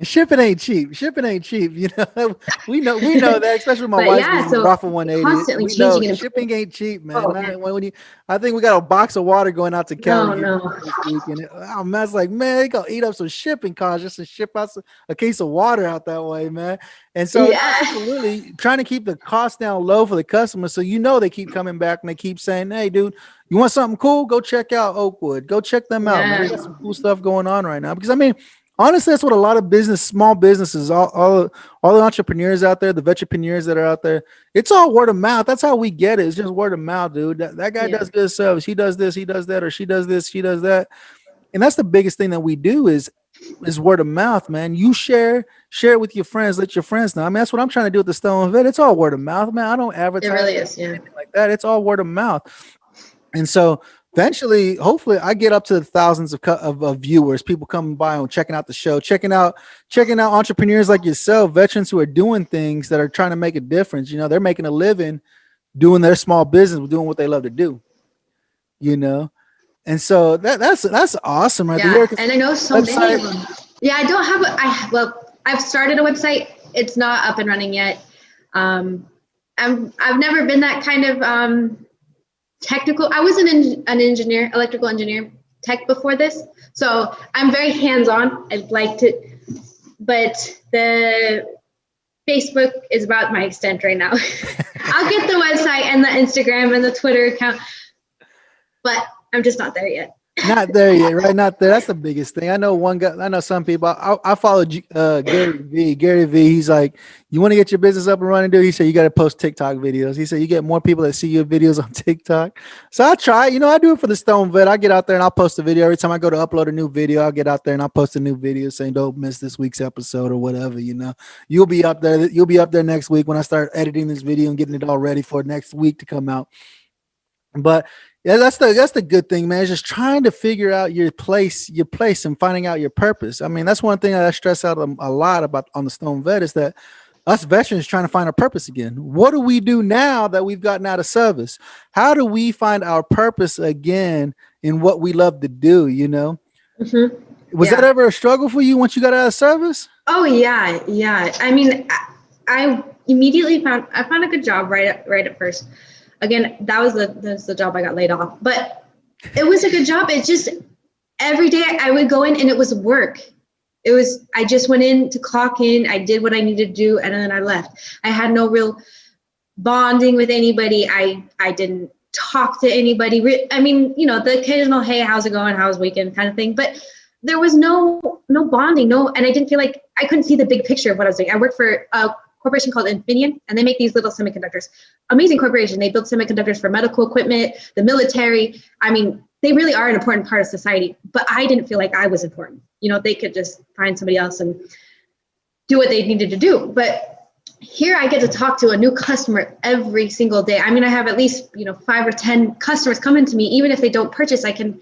Shipping ain't cheap. Shipping ain't cheap. You know, we know that, especially my But wife's yeah, business, so Rafa 180. constantly We know changing and shipping ain't cheap, man. Oh, man. I think we got a box of water going out to Cali No. this week, and oh man, it's like, man, they gonna eat up some shipping costs just to ship out a case of water out that way, man. And so Yeah. absolutely trying to keep the cost down low for the customer, so you know they keep coming back and they keep saying, hey, dude, you want something cool? Go check out Oakwood. Go check them out, man. They got some cool stuff going on right now. Because I mean, honestly, that's what a lot of small businesses, all the entrepreneurs out there, the vetrepreneurs that are out there, it's all word of mouth. That's how we get it. It's just word of mouth, dude. That guy does good service. He does this, he does that, or she does this, she does that. And that's the biggest thing that we do is word of mouth, man. You share it with your friends, let your friends know. I mean, that's what I'm trying to do with the Stone Vet. It's all word of mouth, man. I don't advertise. It really is, yeah. Like that. It's all word of mouth. And so eventually, hopefully, I get up to thousands of viewers, people coming by and checking out the show, checking out entrepreneurs like yourself, veterans who are doing things that are trying to make a difference. You know, they're making a living doing their small business, doing what they love to do. You know, and so that's awesome, right? Yeah, and I know so many of them. Yeah, I don't have I've started a website. It's not up and running yet. I've never been that kind of technical. I was an engineer, electrical engineer tech before this. So I'm very hands-on. I'd like to, but the Facebook is about my extent right now. I'll get the website and the Instagram and the Twitter account, but I'm just not there yet. Not there yet, right? Not there. That's the biggest thing. I know one guy. I know some people. I follow Gary V. Gary V. He's like, you want to get your business up and running, dude? He said you got to post TikTok videos. He said you get more people that see your videos on TikTok. So I try. You know, I do it for the Stone Vet. I get out there and I'll post a video every time I go to upload a new video. I'll get out there and I'll post a new video saying don't miss this week's episode or whatever. You know, you'll be up there. You'll be up there next week when I start editing this video and getting it all ready for next week to come out. But yeah, that's the good thing, man. Is just trying to figure out your place and finding out your purpose. I mean, that's one thing that I stress out a lot about on the Stone Vet is that us veterans trying to find our purpose again. What do we do now that we've gotten out of service? How do we find our purpose again in what we love to do? You know, was that ever a struggle for you once you got out of service? Oh yeah. I mean, I immediately found a good job right at first. Again, that was the job I got laid off, but it was a good job. It's just every day I would go in and it was work. I just went in to clock in. I did what I needed to do. And then I left. I had no real bonding with anybody. I didn't talk to anybody. I mean, you know, the occasional, hey, how's it going? How's weekend kind of thing. But there was no bonding. And I didn't feel like I couldn't see the big picture of what I was doing. I worked for a corporation called Infineon, and they make these little semiconductors. Amazing corporation. They build semiconductors for medical equipment, the military. I mean, they really are an important part of society, but I didn't feel like I was important. You know, they could just find somebody else and do what they needed to do. But here I get to talk to a new customer every single day. I mean, I have at least, 5 or 10 customers coming to me. Even if they don't purchase, I can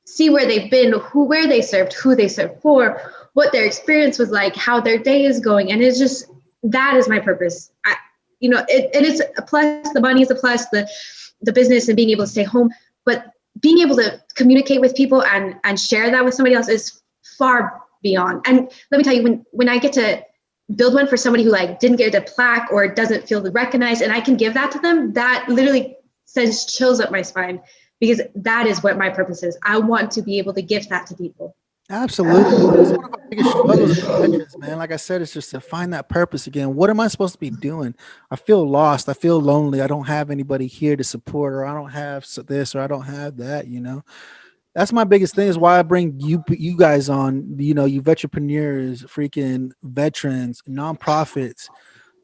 see where they've been, where they served, who they served for, what their experience was like, how their day is going. And it's just, that is my purpose. And it's a plus, the money is a plus, the business and being able to stay home, but being able to communicate with people and share that with somebody else is far beyond. And let me tell you, when I get to build one for somebody who didn't get a plaque or doesn't feel recognized, and I can give that to them, that literally sends chills up my spine, because that is what my purpose is. I want to be able to give that to people. Absolutely. That's one of our biggest struggles as veterans, man. Like I said, it's just to find that purpose again. What am I supposed to be doing? I feel lost. I feel lonely. I don't have anybody here to support, or I don't have this, or I don't have that, That's my biggest thing, is why I bring you guys on, you vetrepreneurs, freaking veterans, nonprofits,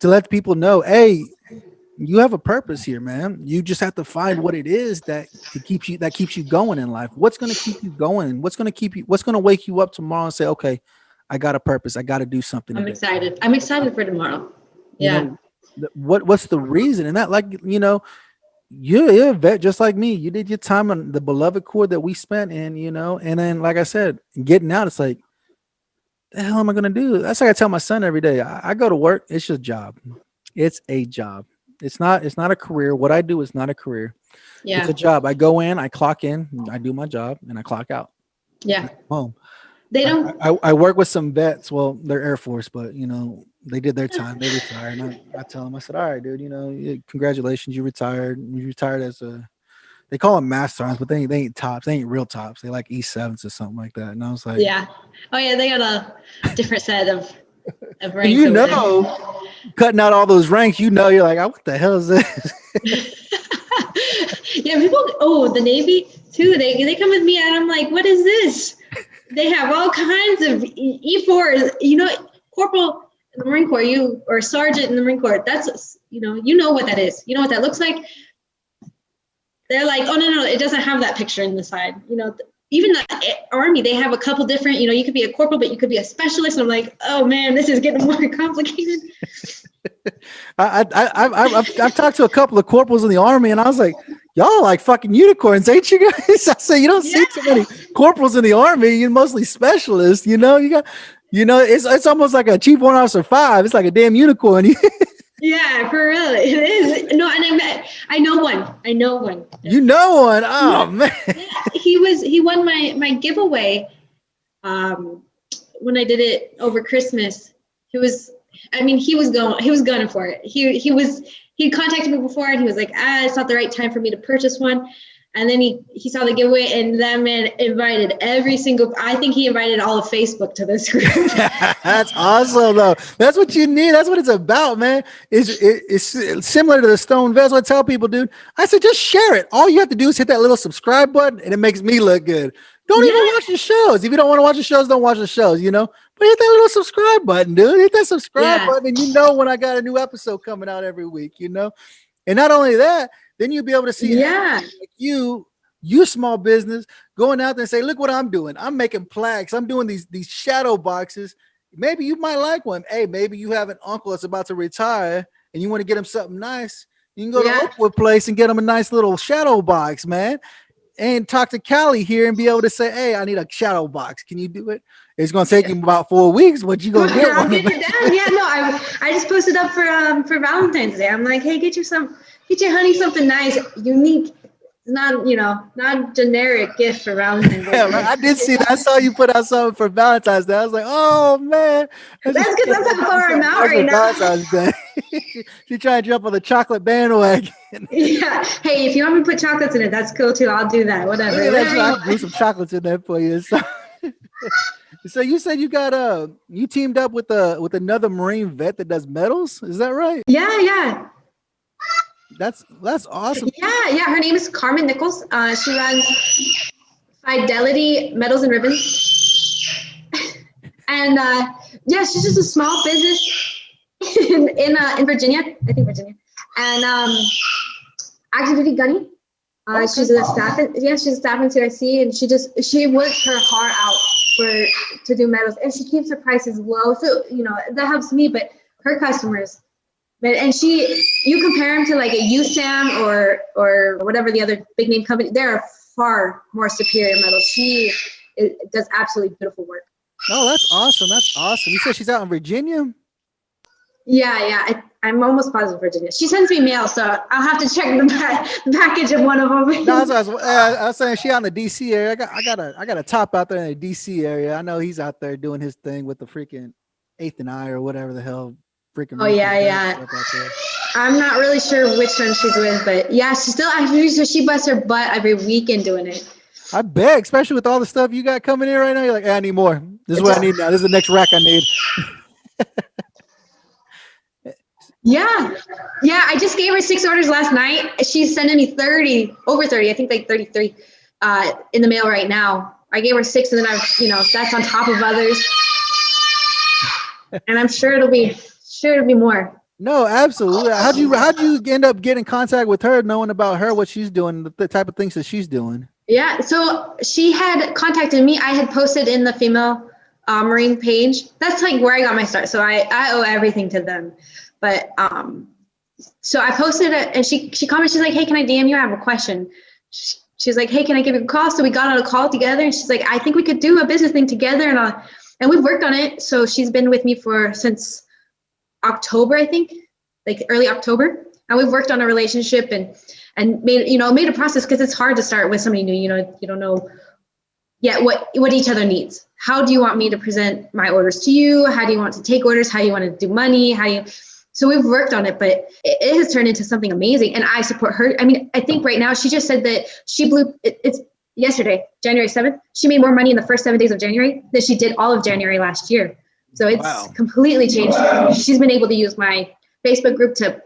to let people know, hey, you have a purpose here, man. You just have to find what it is that keeps you going in life. What's going to keep you going? What's going to wake you up tomorrow and say, okay, I got a purpose. I got to do something. I'm excited. I'm excited for tomorrow. Yeah. What's the reason? And that, you're a vet just like me. You did your time on the beloved Corps that we spent in, and then, like I said, getting out, it's like, the hell am I going to do? That's like I tell my son every day. I go to work. It's just a job. It's a job. It's not a career. What I do is not a career. Yeah. It's a job. I go in, I clock in, I do my job, and I clock out. Yeah. Home. They don't. I work with some vets. Well, they're Air Force, but you know, they did their time. They retired. And I tell them, I said, all right, dude, you know, congratulations, you retired. You retired as a, they call them master sergeants, but they ain't tops. They ain't real tops. They like E7s or something like that. And I was like, Yeah. Oh yeah, they got a different set of ranks. and you know, cutting out all those ranks, you know, you're like, oh, what the hell is this? Yeah, people. Oh, the Navy too. They come with me, and I'm like, what is this? They have all kinds of E4s. You know, corporal in the Marine Corps, or sergeant in the Marine Corps. That's you know what that is. You know what that looks like. They're like, oh no, it doesn't have that picture in the side. You know, even the Army, they have a couple different. You know, you could be a corporal, but you could be a specialist. And I'm like, oh man, this is getting more complicated. I've talked to a couple of corporals in the Army, and I was like, y'all like fucking unicorns, ain't you guys? I say, you don't see too many corporals in the Army. You're mostly specialists. You know, it's almost like a Chief Warrant Officer 5. It's like a damn unicorn. Yeah, for real, it is. No, and I know one. You know one? Oh man. Yeah, he won my giveaway. When I did it over Christmas, he was gunning for it. He contacted me before, and he was like, it's not the right time for me to purchase one. And then he saw the giveaway, and that man invited I think he invited all of Facebook to this group. That's awesome, though. That's what you need. That's what it's about, man. It's similar to the stone vessel. I tell people, dude, I said, just share it. All you have to do is hit that little subscribe button, and it makes me look good. Don't even watch the shows. If you don't want to watch the shows, don't watch the shows, you know? But hit that little subscribe button, dude. Hit that subscribe button, and you know when I got a new episode coming out every week, you know? And not only that, then you'll be able to see like you small business going out there and say, look what I'm doing. I'm making plaques. I'm doing these shadow boxes. Maybe you might like one. Hey, maybe you have an uncle that's about to retire and you want to get him something nice. You can go to Oakwood Place and get him a nice little shadow box, man. And talk to Kalli here and be able to say, hey, I need a shadow box. Can you do it? It's going to take him about 4 weeks, but you're going to get one. Yeah, no, I just posted up for Valentine's Day. I'm like, hey, get your honey something nice, unique, not generic gift for Valentine's Day. Yeah, right. I did see that. I saw you put out something for Valentine's Day. I was like, oh man. That's because that's how far I'm out right now. Valentine's Day. She trying to jump on the chocolate bandwagon. Yeah. Hey, if you want me to put chocolates in it, that's cool too. I'll do that. Whatever. I'll do some chocolates in there for you. So you said you got you teamed up with another Marine vet that does medals. Is that right? Yeah. That's awesome. Yeah. Her name is Carmen Nichols. She runs Fidelity Medals and Ribbons. And she's just a small business in Virginia, I think Virginia. And active duty gunny. She's a staff. She's a staff in CIC, and she works her heart out to do medals, and she keeps her prices low. So that helps me, but her customers. And you compare them to like a USAM or whatever the other big name company, they're far more superior medals. She does absolutely beautiful work. Oh, that's awesome. That's awesome. You said she's out in Virginia? Yeah. I'm almost positive Virginia. She sends me mail, so I'll have to check the package of one of them. No, I was saying she out in the DC area. I got a top out there in the DC area. I know he's out there doing his thing with the freaking 8th and I or whatever the hell. Oh yeah. I'm not really sure which one she's with, but yeah, she's still active, so she busts her butt every weekend doing it. I bet, especially with all the stuff you got coming in right now. You're like, I need more. This is what I need now. This is the next rack I need. Yeah. I just gave her 6 orders last night. She's sending me over 30, I think like 33 in the mail right now. I gave her 6, and then that's on top of others. And I'm sure it'll be more. No, absolutely. How'd you end up getting in contact with her, knowing about her, what she's doing, the type of things that she's doing? Yeah, so she had contacted me. I had posted in the female Marine page. That's like where I got my start. So I owe everything to them. But so I posted it, and she commented. She's like, hey, can I DM you? I have a question. She's like, hey, can I give you a call? So we got on a call together, and she's like, I think we could do a business thing together. And we've worked on it. So she's been with me since October, I think, like early October. And we've worked on a relationship and made a process, because it's hard to start with somebody new. You don't know yet what each other needs. How do you want me to present my orders to you? How do you want to take orders? How do you want to do money? So we've worked on it, but it has turned into something amazing. And I support her. I mean, I think right now she just said that it's yesterday, January 7th. She made more money in the first 7 days of January than she did all of January last year. So it's completely changed. She's been able to use my Facebook group to,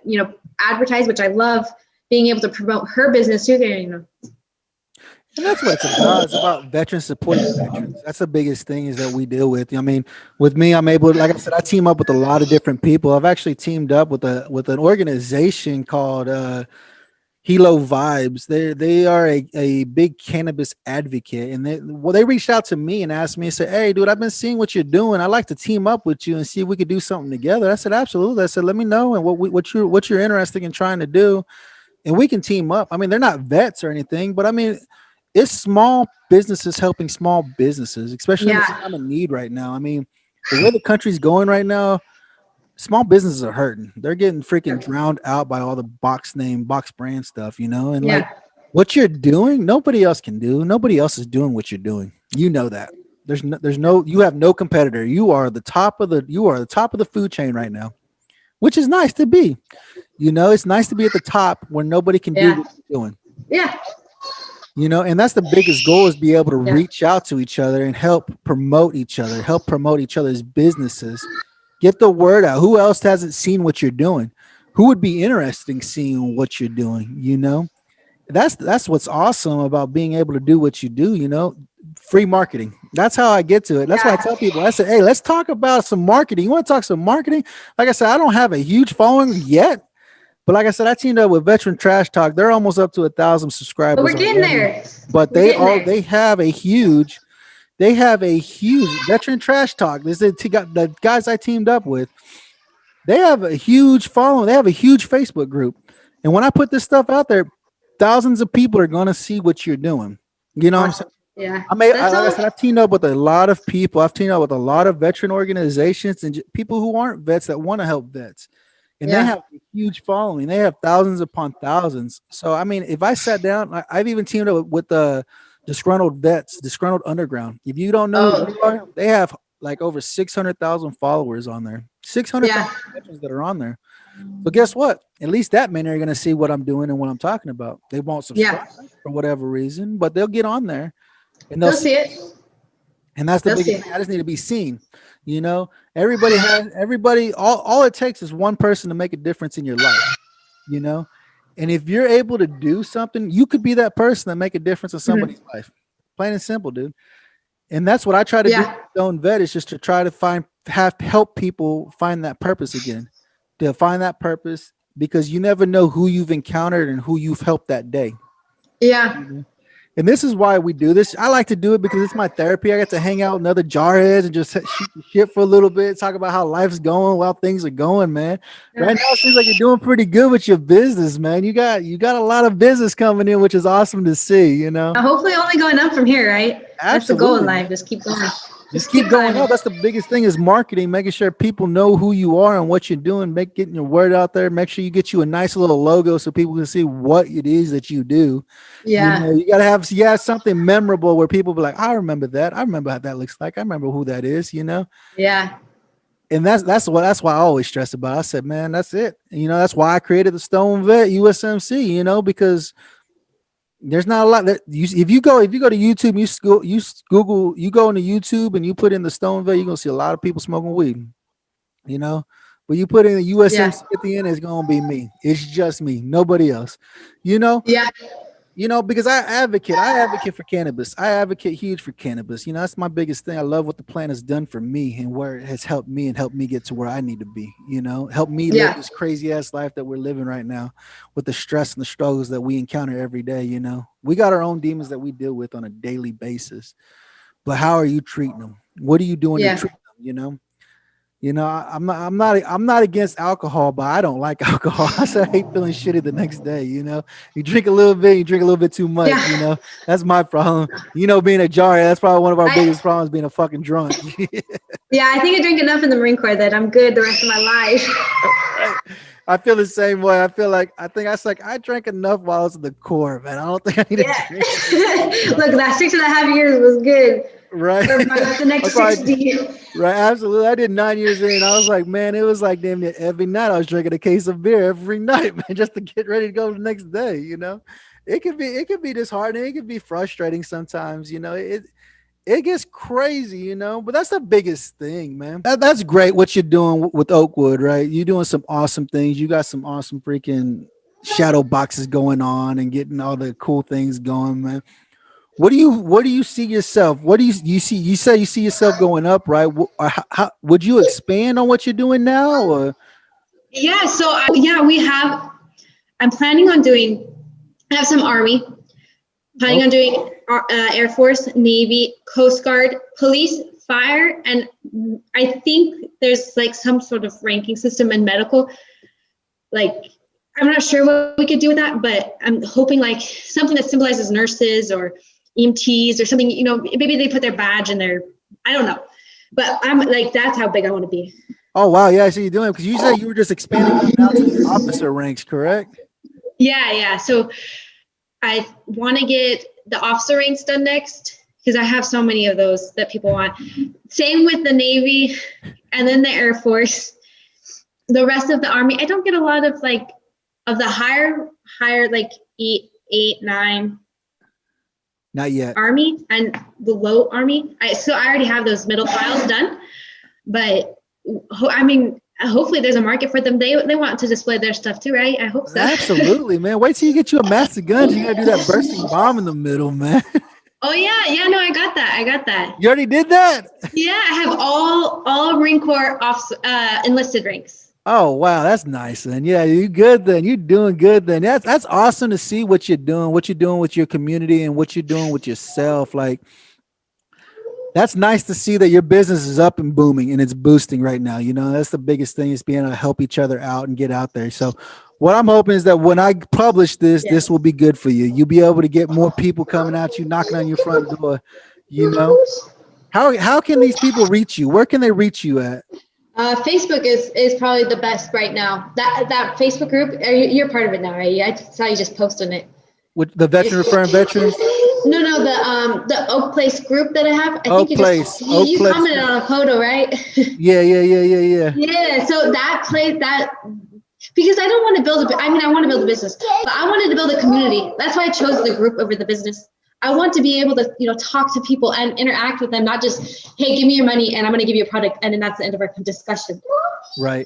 advertise, which I love, being able to promote her business too. And that's what it's about. It's about veterans supporting veterans. That's the biggest thing is that we deal with. I mean, with me, I'm able to, like I said, I team up with a lot of different people. I've actually teamed up with an organization called Hilo Vibes. They are a big cannabis advocate, and they reached out to me and asked me and said, "Hey, dude, I've been seeing what you're doing. I'd like to team up with you and see if we could do something together." I said, "Absolutely." I said, "Let me know and what you're interested in trying to do, and we can team up." I mean, they're not vets or anything, but I mean, it's small businesses helping small businesses, especially in this time of need right now. I mean, the way the country's going right now, small businesses are hurting. They're getting freaking drowned out by all the box brand stuff, and like what you're doing, nobody else can do. Nobody else is doing what you're doing. You know that. You have no competitor. You are the top of the food chain right now, which is nice to be. It's nice to be at the top where nobody can do what you're doing. Yeah. And that's the biggest goal is be able to reach out to each other and help promote each other's businesses, get the word out. Who else hasn't seen what you're doing? Who would be interested in seeing what you're doing? That's what's awesome about being able to do what you do, free marketing. That's how I get to it. That's why I tell people, I say, hey, let's talk about some marketing. You want to talk some marketing? Like I said, I don't have a huge following yet. But like I said, I teamed up with Veteran Trash Talk. They're almost up to 1,000 subscribers. But we're getting there. But they have a huge Veteran Trash Talk. This is the guys I teamed up with. They have a huge following. They have a huge Facebook group. And when I put this stuff out there, thousands of people are going to see what you're doing. You know what I'm saying? Yeah. Like I said, I've teamed up with a lot of people. I've teamed up with a lot of veteran organizations and people who aren't vets that want to help vets. And they have a huge following. They have thousands upon thousands. So, I mean, if I sat down, I've even teamed up with the Disgruntled Vets, Disgruntled Underground. If you don't know who they are, they have like over 600,000 followers on there. 600,000 veterans that are on there. But guess what? At least that many are going to see what I'm doing and what I'm talking about. They won't subscribe for whatever reason, but they'll get on there. And they'll see it. And that's the biggest thing. I just need to be seen. Everybody, all it takes is one person to make a difference in your life, and if you're able to do something, you could be that person that make a difference in somebody's life. Plain and simple, dude. And that's what I try to do with Stone Vet, is just to try to help people find that purpose again, to find that purpose, because you never know who you've encountered and who you've helped that day. Yeah. And this is why we do this. I like to do it because it's my therapy. I get to hang out with other jarheads and just shoot the shit for a little bit, talk about how life's going, how things are going, man. Right now, it seems like you're doing pretty good with your business, man. You got a lot of business coming in, which is awesome to see, Hopefully only going up from here, right? Absolutely. That's the goal in life. Just keep going. Just keep going up. That's the biggest thing is marketing, making sure people know who you are and what you're doing, getting your word out there. Make sure you get you a nice little logo so people can see what it is that you do. Yeah. You gotta have something memorable where people be like, I remember that. I remember how that looks like. I remember who that is, Yeah. And that's why I always stress about it. I said, man, that's it. That's why I created the Stone Vet USMC, because there's not a lot that if you go to YouTube, you go into YouTube and you put in the Stone Vet, you're gonna see a lot of people smoking weed, but you put in the USMC at the end, it's gonna be me. It's just me, nobody else, because I advocate for cannabis. I advocate huge for cannabis. That's my biggest thing. I love what the plant has done for me and where it has helped me and helped me get to where I need to be, help me live this crazy ass life that we're living right now with the stress and the struggles that we encounter every day. We got our own demons that we deal with on a daily basis, but how are you treating them? What are you doing to treat them? I'm not against alcohol, but I don't like alcohol. I hate feeling shitty the next day. You drink a little bit, you drink a little bit too much. That's my problem. Being a jarhead, that's probably one of our biggest problems, being a fucking drunk. Yeah, I think I drink enough in the Marine Corps that I'm good the rest of my life. I feel the same way. I drank enough while I was in the Corps, man. I don't think I need to drink. Look, that 6.5 years was good. Right. For the next 60. Right, absolutely. I did 9 years in. I was like, man, it was like damn near every night I was drinking a case of beer every night, man, just to get ready to go the next day. It could be disheartening. It could be frustrating sometimes. It gets crazy, but that's the biggest thing, man. That's great what you're doing with Oakwood, right? You're doing some awesome things. You got some awesome freaking shadow boxes going on and getting all the cool things going, man. What do you see yourself? What do you see? You say you see yourself going up, right? How would you expand on what you're doing now? Or? Yeah. So I'm planning on I have some Army, planning on doing Air Force, Navy, Coast Guard, police, fire. And I think there's like some sort of ranking system in medical. Like, I'm not sure what we could do with that, but I'm hoping like something that symbolizes nurses or EMTs or something, maybe they put their badge in there. I don't know, but I'm like, that's how big I want to be. Oh, wow. Yeah, I see you doing it because you said you were just expanding now to the officer ranks, correct? Yeah. So I want to get the officer ranks done next because I have so many of those that people want. Same with the Navy and then the Air Force. The rest of the Army, I don't get a lot of like of the higher like 8, 9. Not yet. Army and the low Army. So I already have those middle files done, but hopefully there's a market for them. They want to display their stuff too, right? I hope so. Absolutely, man. Wait till you get you a master gun. You gotta do that bursting bomb in the middle, man. Oh yeah. No, I got that. You already did that? Yeah, I have all Marine Corps enlisted ranks. Oh wow, that's nice. Then yeah, you good then. You're doing good then. That's awesome to see what you're doing with your community and what you're doing with yourself. Like that's nice to see that your business is up and booming and it's boosting right now. That's the biggest thing is being able to help each other out and get out there. So what I'm hoping is that when I publish this, this will be good for you. You'll be able to get more people coming at you, knocking on your front door. How can these people reach you? Where can they reach you at? Facebook is probably the best right now. That Facebook group, you're part of it now, right? I saw you just post on it. With the veteran referring veterans? No, the Oak Place group that I have. I Oak think Place. You commented on a photo, right? Yeah. Yeah. So that place because I don't want to build I want to build a business, but I wanted to build a community. That's why I chose the group over the business. I want to be able to, talk to people and interact with them, not just, hey, give me your money and I'm going to give you a product. And then that's the end of our discussion. Right.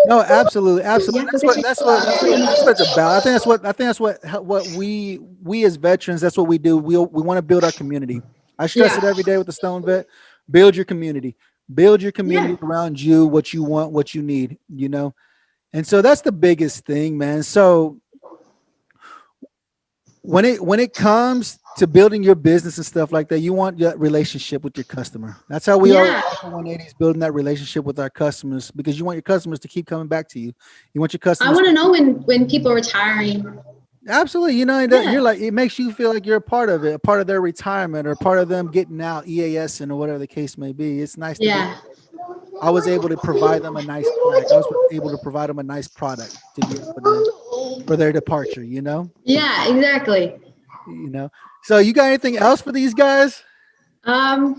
No, absolutely. That's what it's about. I think that's what we as veterans, that's what we do. We want to build our community. I stress it every day with the Stone Vet. Build your community around you, what you want, what you need, And so that's the biggest thing, man. So when it comes to building your business and stuff like that, you want that relationship with your customer. That's how we are at 180 is building that relationship with our customers because you want your customers to keep coming back to you. You want your customers. I want to know when people are retiring. Absolutely. You're like, it makes you feel like you're a part of it, a part of their retirement or part of them getting out EAS and or whatever the case may be. It's nice. I was able to provide them a nice product. I was able to provide them a nice product to be for their departure, Yeah, exactly. So you got anything else for these guys? No,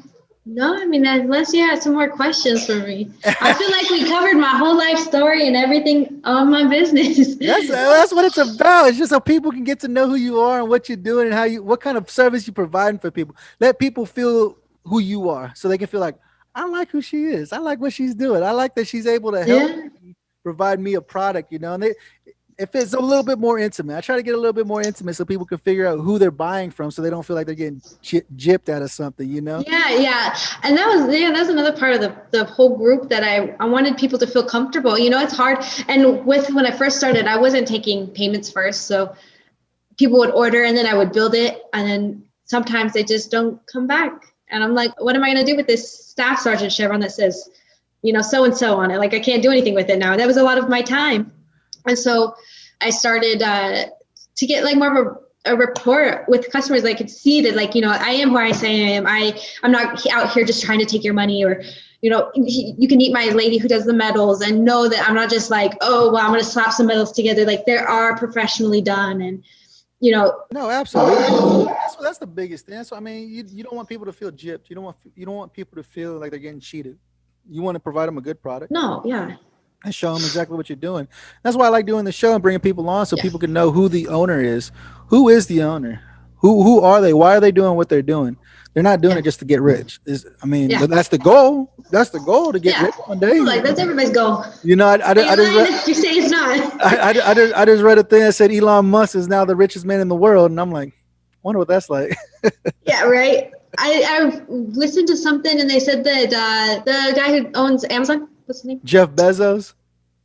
unless you have some more questions for me. I feel like we covered my whole life story and everything on my business. That's what it's about. It's just so people can get to know who you are and what you're doing and what kind of service you're providing for people. Let people feel who you are so they can feel like, I like who she is. I like what she's doing. I like that she's able to help provide me a product, And if it's a little bit more intimate, I try to get a little bit more intimate so people can figure out who they're buying from so they don't feel like they're getting gypped out of something, Yeah. And that's another part of the whole group that I wanted people to feel comfortable. It's hard. And when I first started, I wasn't taking payments first. So people would order and then I would build it. And then sometimes they just don't come back. And I'm like, what am I going to do with this staff sergeant chevron that says, so-and-so on it? Like, I can't do anything with it now. That was a lot of my time. And so I started to get like more of a rapport with customers. They could see that, I am who I say I am. I'm not out here just trying to take your money or, you can meet my lady who does the medals and know that I'm not just like, oh, well, I'm going to slap some medals together. Like they are professionally done. And, No, absolutely. That's the biggest thing. I mean, you don't want people to feel gypped. You don't want people to feel like they're getting cheated. You want to provide them a good product. No, yeah. And show them exactly what you're doing. That's why I like doing the show and bringing people on so people can know who the owner is. Who is the owner? Who are they? Why are they doing what they're doing? They're not doing it just to get rich. But that's the goal. That's the goal, to get rich one day. Like that's everybody's goal. I just you say it's not. I just read a thing that said Elon Musk is now the richest man in the world, and I'm like, wonder what that's like. Yeah, right. I listened to something and they said that the guy who owns Amazon, what's his name? Jeff Bezos.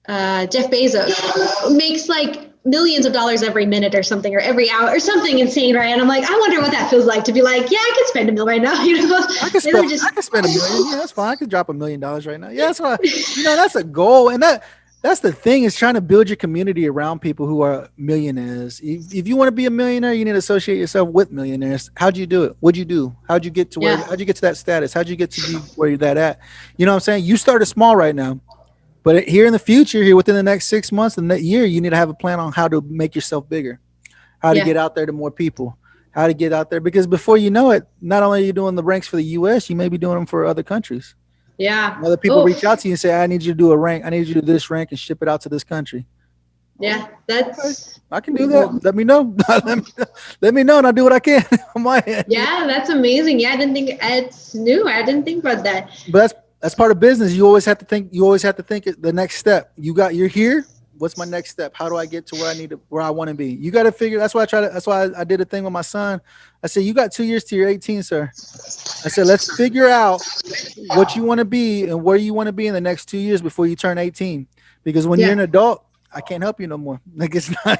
Jeff Bezos makes like millions of dollars every minute or something, or every hour or something insane, right? And I'm like, I wonder what that feels like to be like, yeah, I could spend $1 million right now. I could spend $1 million. Yeah, that's fine. I could drop $1 million right now. Yeah, that's why. That's a goal, and that's the thing, is trying to build your community around people who are millionaires. If you want to be a millionaire, you need to associate yourself with millionaires. How'd you do it? What'd you do? How'd you get to where? How'd you get to that status? How'd you get to be where you're at? You know what I'm saying? You started small right now. But here in the future, here within the next 6 months and that year, you need to have a plan on how to make yourself bigger, how to get out there to more people, how to get out there. Because before you know it, not only are you doing the ranks for the U.S., you may be doing them for other countries. Yeah. Other people reach out to you and say, I need you to do a rank. I need you to do this rank and ship it out to this country. Yeah, that's. I can do that. Let me know. Let me know, and I'll do what I can on my end. Yeah, that's amazing. Yeah, I didn't think it's new. I didn't think about that. But that's part of business. You always have to think. You always have to think the next step. You're here. What's my next step? How do I get to where I want to be? You got to figure. That's why I did a thing with my son. I said, you got 2 years till you're 18, sir. I said, let's figure out what you want to be and where you want to be in the next 2 years before you turn 18. Because when you're an adult, I can't help you no more. Like, it's not.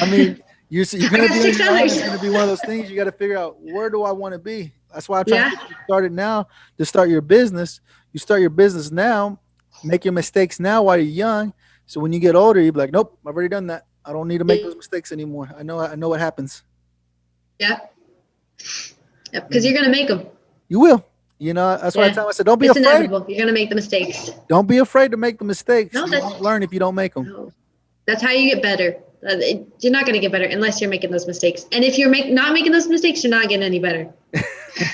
I mean, you're going to be. It's going to be one of those things. You got to figure out, where do I want to be? That's why I'm trying to get you started now to start your business. You start your business now, make your mistakes now while you're young. So when you get older, you'll be like, nope, I've already done that. I don't need to make those mistakes anymore. I know what happens. Yeah. Because you're going to make them. You will. That's why I tell them, I said, don't be afraid. Inevitable. You're going to make the mistakes. Don't be afraid to make the mistakes. No, you won't learn if you don't make them. No. That's how you get better. You're not going to get better unless you're making those mistakes. And if you're not making those mistakes, you're not getting any better.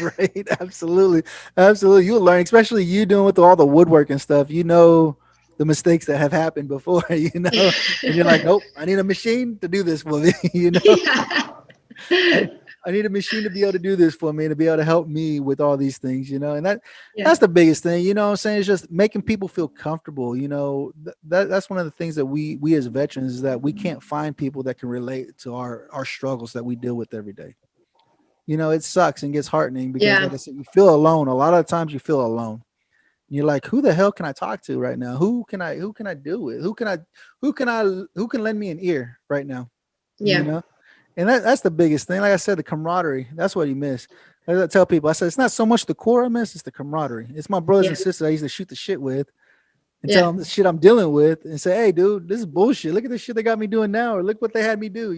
Right. Absolutely. You'll learn, especially you doing with all the woodworking stuff. The mistakes that have happened before, and you're like, nope, I need a machine to do this for me. I need a machine to be able to do this for me, to be able to help me with all these things, and that's the biggest thing, what I'm saying, is just making people feel comfortable. That's one of the things that we as veterans, is that we can't find people that can relate to our struggles that we deal with every day. It sucks and gets heartening because, like I said, you feel alone. A lot of the times you feel alone. You're like, who the hell can I talk to right now? Who can I deal with? Who can lend me an ear right now? Yeah. And that's the biggest thing. Like I said, the camaraderie, that's what you miss. Like I tell people, I said, it's not so much the core I miss, it's the camaraderie. It's my brothers and sisters I used to shoot the shit with and tell them the shit I'm dealing with and say, hey, dude, this is bullshit. Look at the shit they got me doing now, or look what they had me do,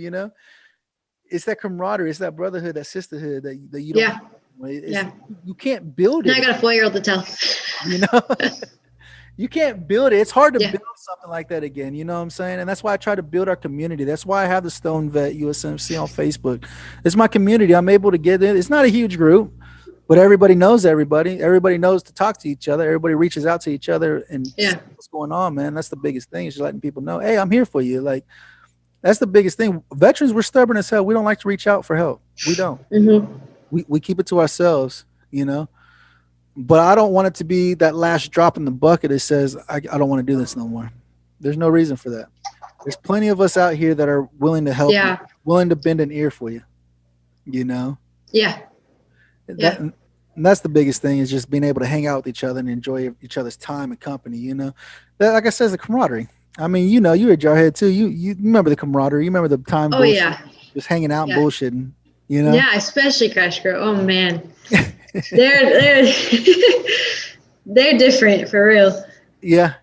It's that camaraderie, it's that brotherhood, that sisterhood that you don't you can't build it. Now I got a 4-year-old to tell. You can't build it. It's hard to build something like that again. You know what I'm saying? And that's why I try to build our community. That's why I have the Stone Vet USMC on Facebook. It's my community. I'm able to get in. It's not a huge group, but everybody knows everybody. Everybody knows to talk to each other. Everybody reaches out to each other and see what's going on, man. That's the biggest thing, is just letting people know, hey, I'm here for you. Like, that's the biggest thing. Veterans, we're stubborn as hell. We don't like to reach out for help. We don't. Mm-hmm. We keep it to ourselves, But I don't want it to be that last drop in the bucket that says, I don't want to do this no more. There's no reason for that. There's plenty of us out here that are willing to help, you, willing to bend an ear for you, Yeah. And that's the biggest thing, is just being able to hang out with each other and enjoy each other's time and company, That, like I said, the camaraderie. I mean, you were at Jarhead too. You remember the camaraderie. You remember the time just hanging out and bullshitting, Yeah, especially Crash Crew. Oh, man. they're different, for real. Yeah,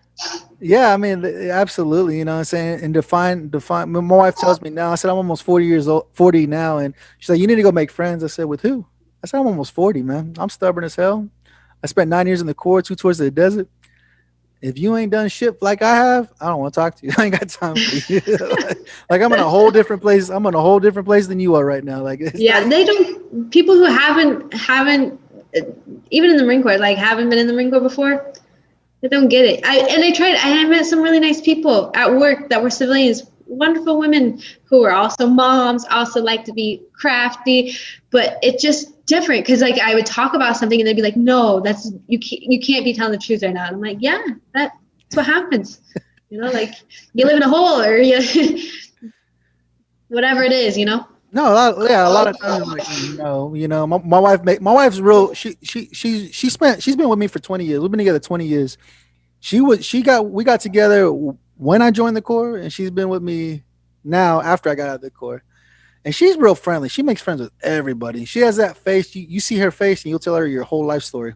I mean, absolutely, what I'm saying? And define my wife tells me now, I said, I'm almost 40 now, and she's like, you need to go make friends. I said, with who? I said, I'm almost 40, man. I'm stubborn as hell. I spent 9 years in the Corps, 2 tours of the desert. If you ain't done shit like I have, I don't want to talk to you. I ain't got time for you. Like I'm in a whole different place. I'm in a whole different place than you are right now. Like they don't. People who haven't even in the Marine Corps, like haven't been in the Marine Corps before, they don't get it. I tried. I met some really nice people at work that were civilians. Wonderful women who are also moms, also like to be crafty, but it's just different because like I would talk about something and they'd be like, no, that's you can't be telling the truth right now. And I'm like, yeah, that's what happens. You know, like you live in a hole or whatever it is, you know. No, a lot of times I'm like, my wife's real. She's been with me for 20 years. We've been together 20 years. We got together when I joined the Corps, and she's been with me now after I got out of the Corps. And she's real friendly. She makes friends with everybody. She has that face. You see her face, and you'll tell her your whole life story.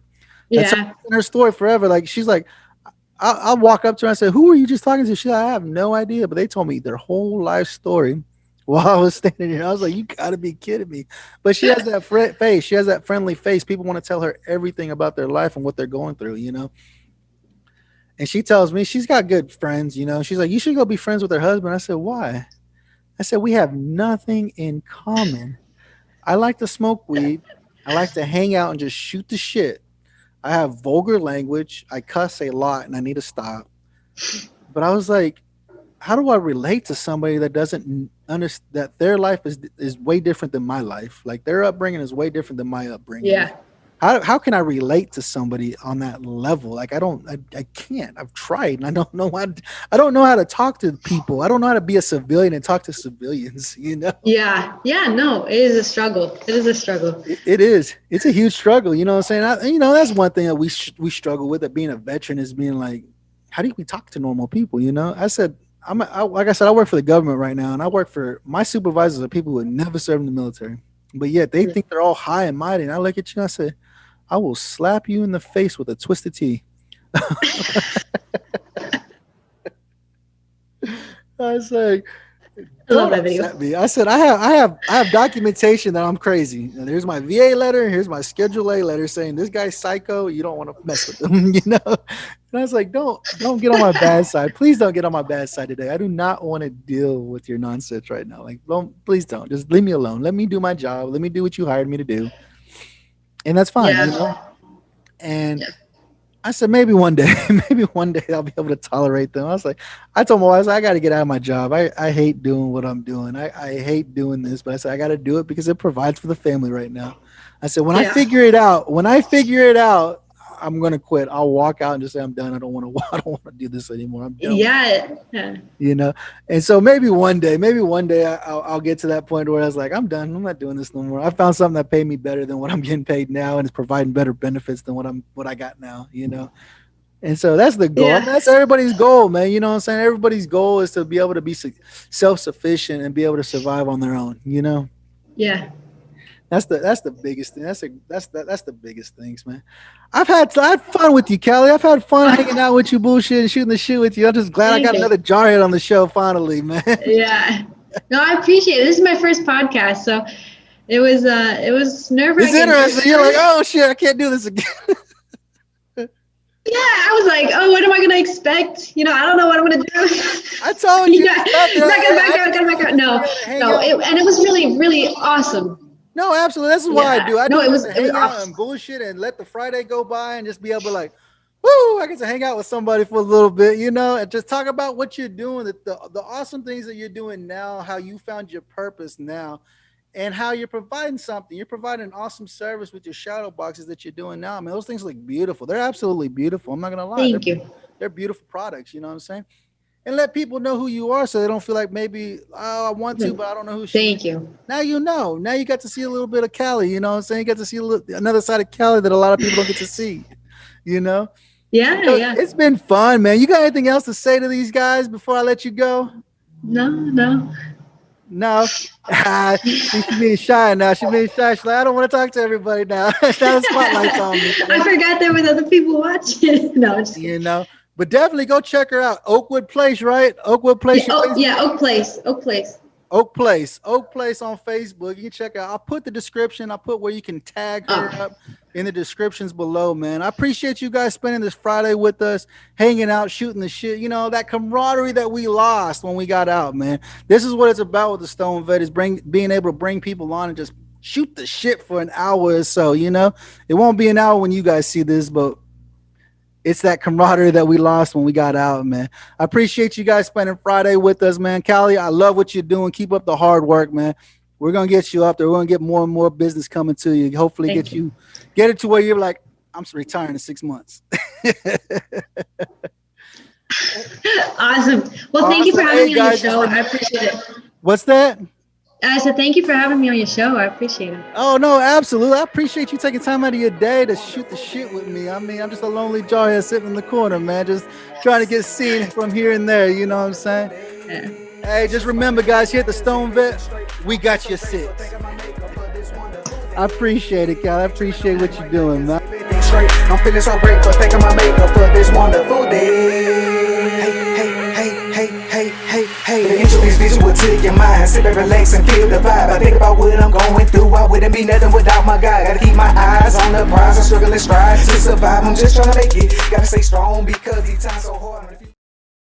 That's her story forever. Like she's like, I'll walk up to her and say, "Who were you just talking to?" She's like, "I have no idea," but they told me their whole life story while I was standing here. I was like, "You gotta be kidding me!" But she has that face. She has that friendly face. People want to tell her everything about their life and what they're going through. You know. And she tells me she's got good friends, you know. She's like, you should go be friends with her husband. I said, why? I said, we have nothing in common. I like to smoke weed. I like to hang out and just shoot the shit. I have vulgar language. I cuss a lot and I need to stop. But I was like, how do I relate to somebody that doesn't understand that their life is way different than my life? Like their upbringing is way different than my upbringing. Yeah. How can I relate to somebody on that level? Like I can't. I've tried and I don't know how to talk to people. I don't know how to be a civilian and talk to civilians, you know? Yeah. No, it is a struggle. It is a struggle. It is. It's a huge struggle. You know what I'm saying? That's one thing that we struggle with at being a veteran is being like, how do we talk to normal people? You know, I said, like I said, I work for the government right now and I work for my supervisors are people who have never served in the military, but yet they think they're all high and mighty. And I look at you and I say, I will slap you in the face with a twisted tea. I was like, don't upset me. I said, I have documentation that I'm crazy. And here's my VA letter. Here's my Schedule A letter saying this guy's psycho. You don't want to mess with him, you know? And I was like, don't get on my bad side. Please don't get on my bad side today. I do not want to deal with your nonsense right now. Like, please don't. Just leave me alone. Let me do my job. Let me do what you hired me to do. And that's fine, you know? And I said, maybe one day I'll be able to tolerate them. I told my wife, I got to get out of my job. I hate doing what I'm doing. I hate doing this, but I said, I got to do it because it provides for the family right now. I said, when I figure it out, I'm going to quit. I'll walk out and just say, I'm done. I don't want to do this anymore. I'm done. Yeah. You know? And so maybe one day I'll get to that point where I was like, I'm done. I'm not doing this no more. I found something that paid me better than what I'm getting paid now. And it's providing better benefits than what I got now, you know? And so that's the goal. Yeah. That's everybody's goal, man. You know what I'm saying? Everybody's goal is to be able to be self-sufficient and be able to survive on their own, you know? Yeah. That's the biggest thing. That's the biggest things, man. I've had fun with you, Kelly. I've had fun hanging out with you, bullshit, and shooting the shit with you. I'm just glad I got another jarhead on the show finally, man. Yeah. No, I appreciate it. This is my first podcast, so it was nerve-wracking. It's interesting. You're like, oh shit, I can't do this again. Yeah, I was like, oh, what am I going to expect? You know, I don't know what I'm going to do. I told you. Yeah. Gotta back out. No. And it was really, really awesome. No, absolutely. This is what I do. It was hang out awesome. and bullshit and let the Friday go by and just be able to like, woo, I get to hang out with somebody for a little bit, you know, and just talk about what you're doing, the awesome things that you're doing now, how you found your purpose now, and how you're providing something. You're providing an awesome service with your shadow boxes that you're doing now. I mean, those things look beautiful. They're absolutely beautiful. I'm not going to lie. Thank you. They're beautiful products. You know what I'm saying? And let people know who you are so they don't feel like maybe, oh, I want to, but I don't know who she is. Thank you. Now you know. Now you got to see a little bit of Kalli, you know what I'm saying? You got to see another side of Kalli that a lot of people don't get to see, you know? Yeah, So yeah. it's been fun, man. You got anything else to say to these guys before I let you go? No. She's being shy now. She's being shy. She's like, I don't want to talk to everybody now. Now the spotlight's on me. I forgot there was other people watching. No, just you know. But definitely go check her out. Oakwood Place, right? Oakwood Place. Oak Place. Oak Place on Facebook. You can check out. I'll put the description. I'll put where you can tag her up in the descriptions below, man. I appreciate you guys spending this Friday with us, hanging out, shooting the shit. You know, that camaraderie that we lost when we got out, man. This is what it's about with the Stone Vet, is being able to bring people on and just shoot the shit for an hour or so, you know. It won't be an hour when you guys see this, but it's that camaraderie that we lost when we got out, man. I appreciate you guys spending Friday with us, man. Kalli, I love what you're doing. Keep up the hard work, man. We're going to get you up there. We're going to get more and more business coming to you. Hopefully get it to where you're like, I'm retiring in 6 months. Awesome. Well, thank you for having me on your show. I appreciate it. What's that? I said, thank you for having me on your show. I appreciate it. Oh, no, absolutely. I appreciate you taking time out of your day to shoot the shit with me. I mean, I'm just a lonely jarhead sitting in the corner, man, just trying to get seen from here and there. You know what I'm saying? Yeah. Hey, just remember, guys, here at the Stone Vet, we got your six. I appreciate it, Kalli. I appreciate what you're doing, man. I'm feeling so grateful, thanking my maker for this wonderful day. Hey, the injuries visual to your mind. Sit back, relax, and feel the vibe. I think about what I'm going through. I wouldn't be nothing without my guy. Gotta keep my eyes on the prize. I struggle and strive to survive. I'm just trying to make it. Gotta stay strong because these times so hard.